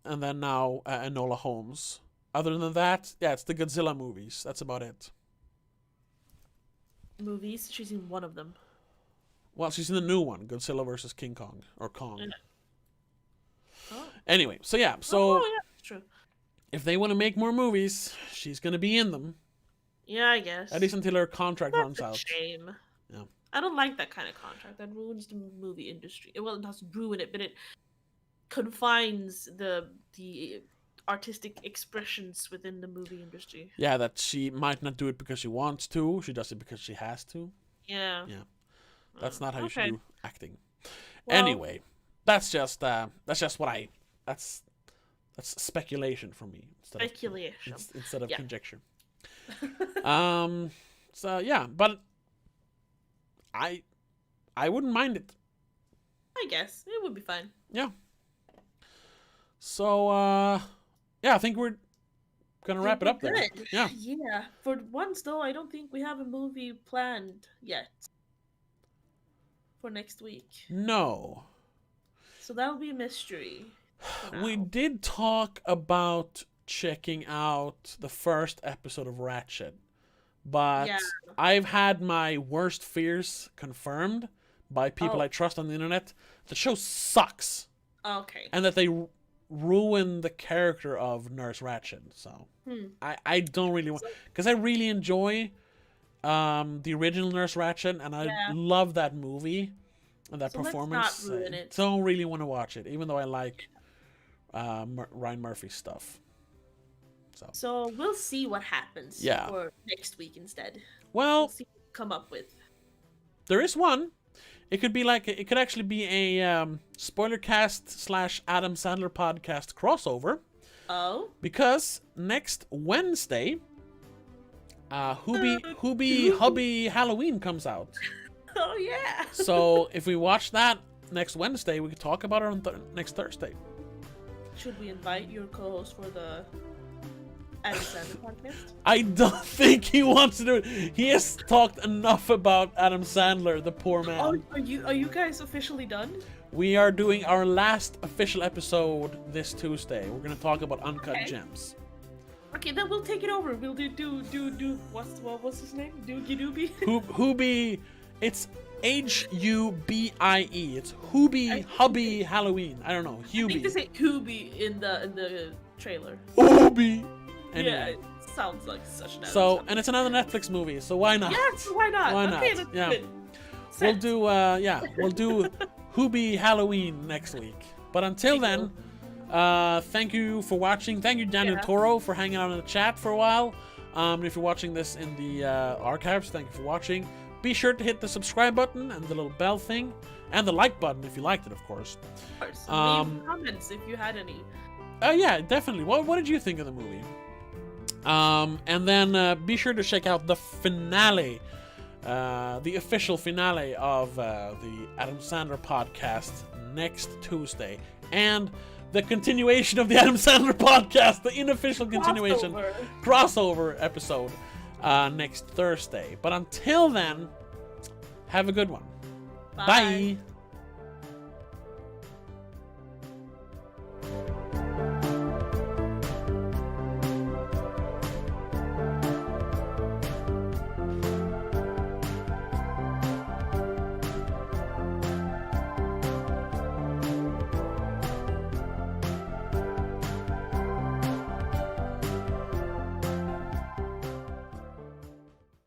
and then now Enola Holmes. Other than that, it's the Godzilla movies. That's about it. Movies? She's in one of them. Well, she's in the new one, Godzilla versus King Kong, or Kong. Yeah. Oh. Anyway, so that's true. If they want to make more movies, she's going to be in them. Yeah, I guess. At least until her contract runs out. Shame. Yeah. I don't like that kind of contract. That ruins the movie industry. Well, it doesn't ruin it, but it confines the artistic expressions within the movie industry. Yeah, that she might not do it because she wants to. She does it because she has to. Yeah. Yeah. That's not how you should do acting. Well, anyway, that's just what That's speculation for me. Speculation. Instead of conjecture. So yeah, but I wouldn't mind it. I guess it would be fine. Yeah. So yeah, I think we're gonna wrap it up there. Yeah. Yeah. For once though, I don't think we have a movie planned yet for next week. No. So that'll be a mystery. We did talk about checking out the first episode of Ratchet, but I've had my worst fears confirmed by people I trust on the internet. The show sucks. Okay. And that they ruin the character of Nurse Ratchet. So I don't really want, because I really enjoy the original Nurse Ratchet, and I love that movie and that performance. Let's not ruin it. Don't really want to watch it, even though I like Ryan Murphy's stuff. So we'll see what happens for next week instead. Well, we'll see what we come up with. There is one. It could be like, it could actually be a Spoilercast / Adam Sandler podcast crossover. Oh. Because next Wednesday, Hubie Hubby Halloween comes out. Oh yeah. So if we watch that next Wednesday, we could talk about it on next Thursday. Should we invite your co-host for the Adam Sandler podcast? I don't think he wants to do it. He has talked enough about Adam Sandler, the poor man. Oh, are you guys officially done? We are doing our last official episode this Tuesday. We're gonna talk about Uncut Gems. Okay, then we'll take it over. We'll do what's his name? Doogie Doobie? Hubie. It's Hubie. It's Hubie Hubby Halloween. I don't know. Hubie. I think they say Hubie in the trailer. Hubie. Anyway. Yeah, it sounds like such an. So, and it's another Netflix movie, so why not? Yes, why not? Why not? Okay, let's do it. We'll do Hubie Halloween next week. But until then, thank you for watching. Thank you, Daniel Toro, for hanging out in the chat for a while. And if you're watching this in the archives, thank you for watching. Be sure to hit the subscribe button and the little bell thing, and the like button if you liked it, of course. Leave comments if you had any. Yeah, definitely. What did you think of the movie? And then be sure to check out the finale, the official finale of the Adam Sandler podcast next Tuesday, and the continuation of the Adam Sandler podcast, the unofficial continuation crossover episode next Thursday. But until then, have a good one. Bye.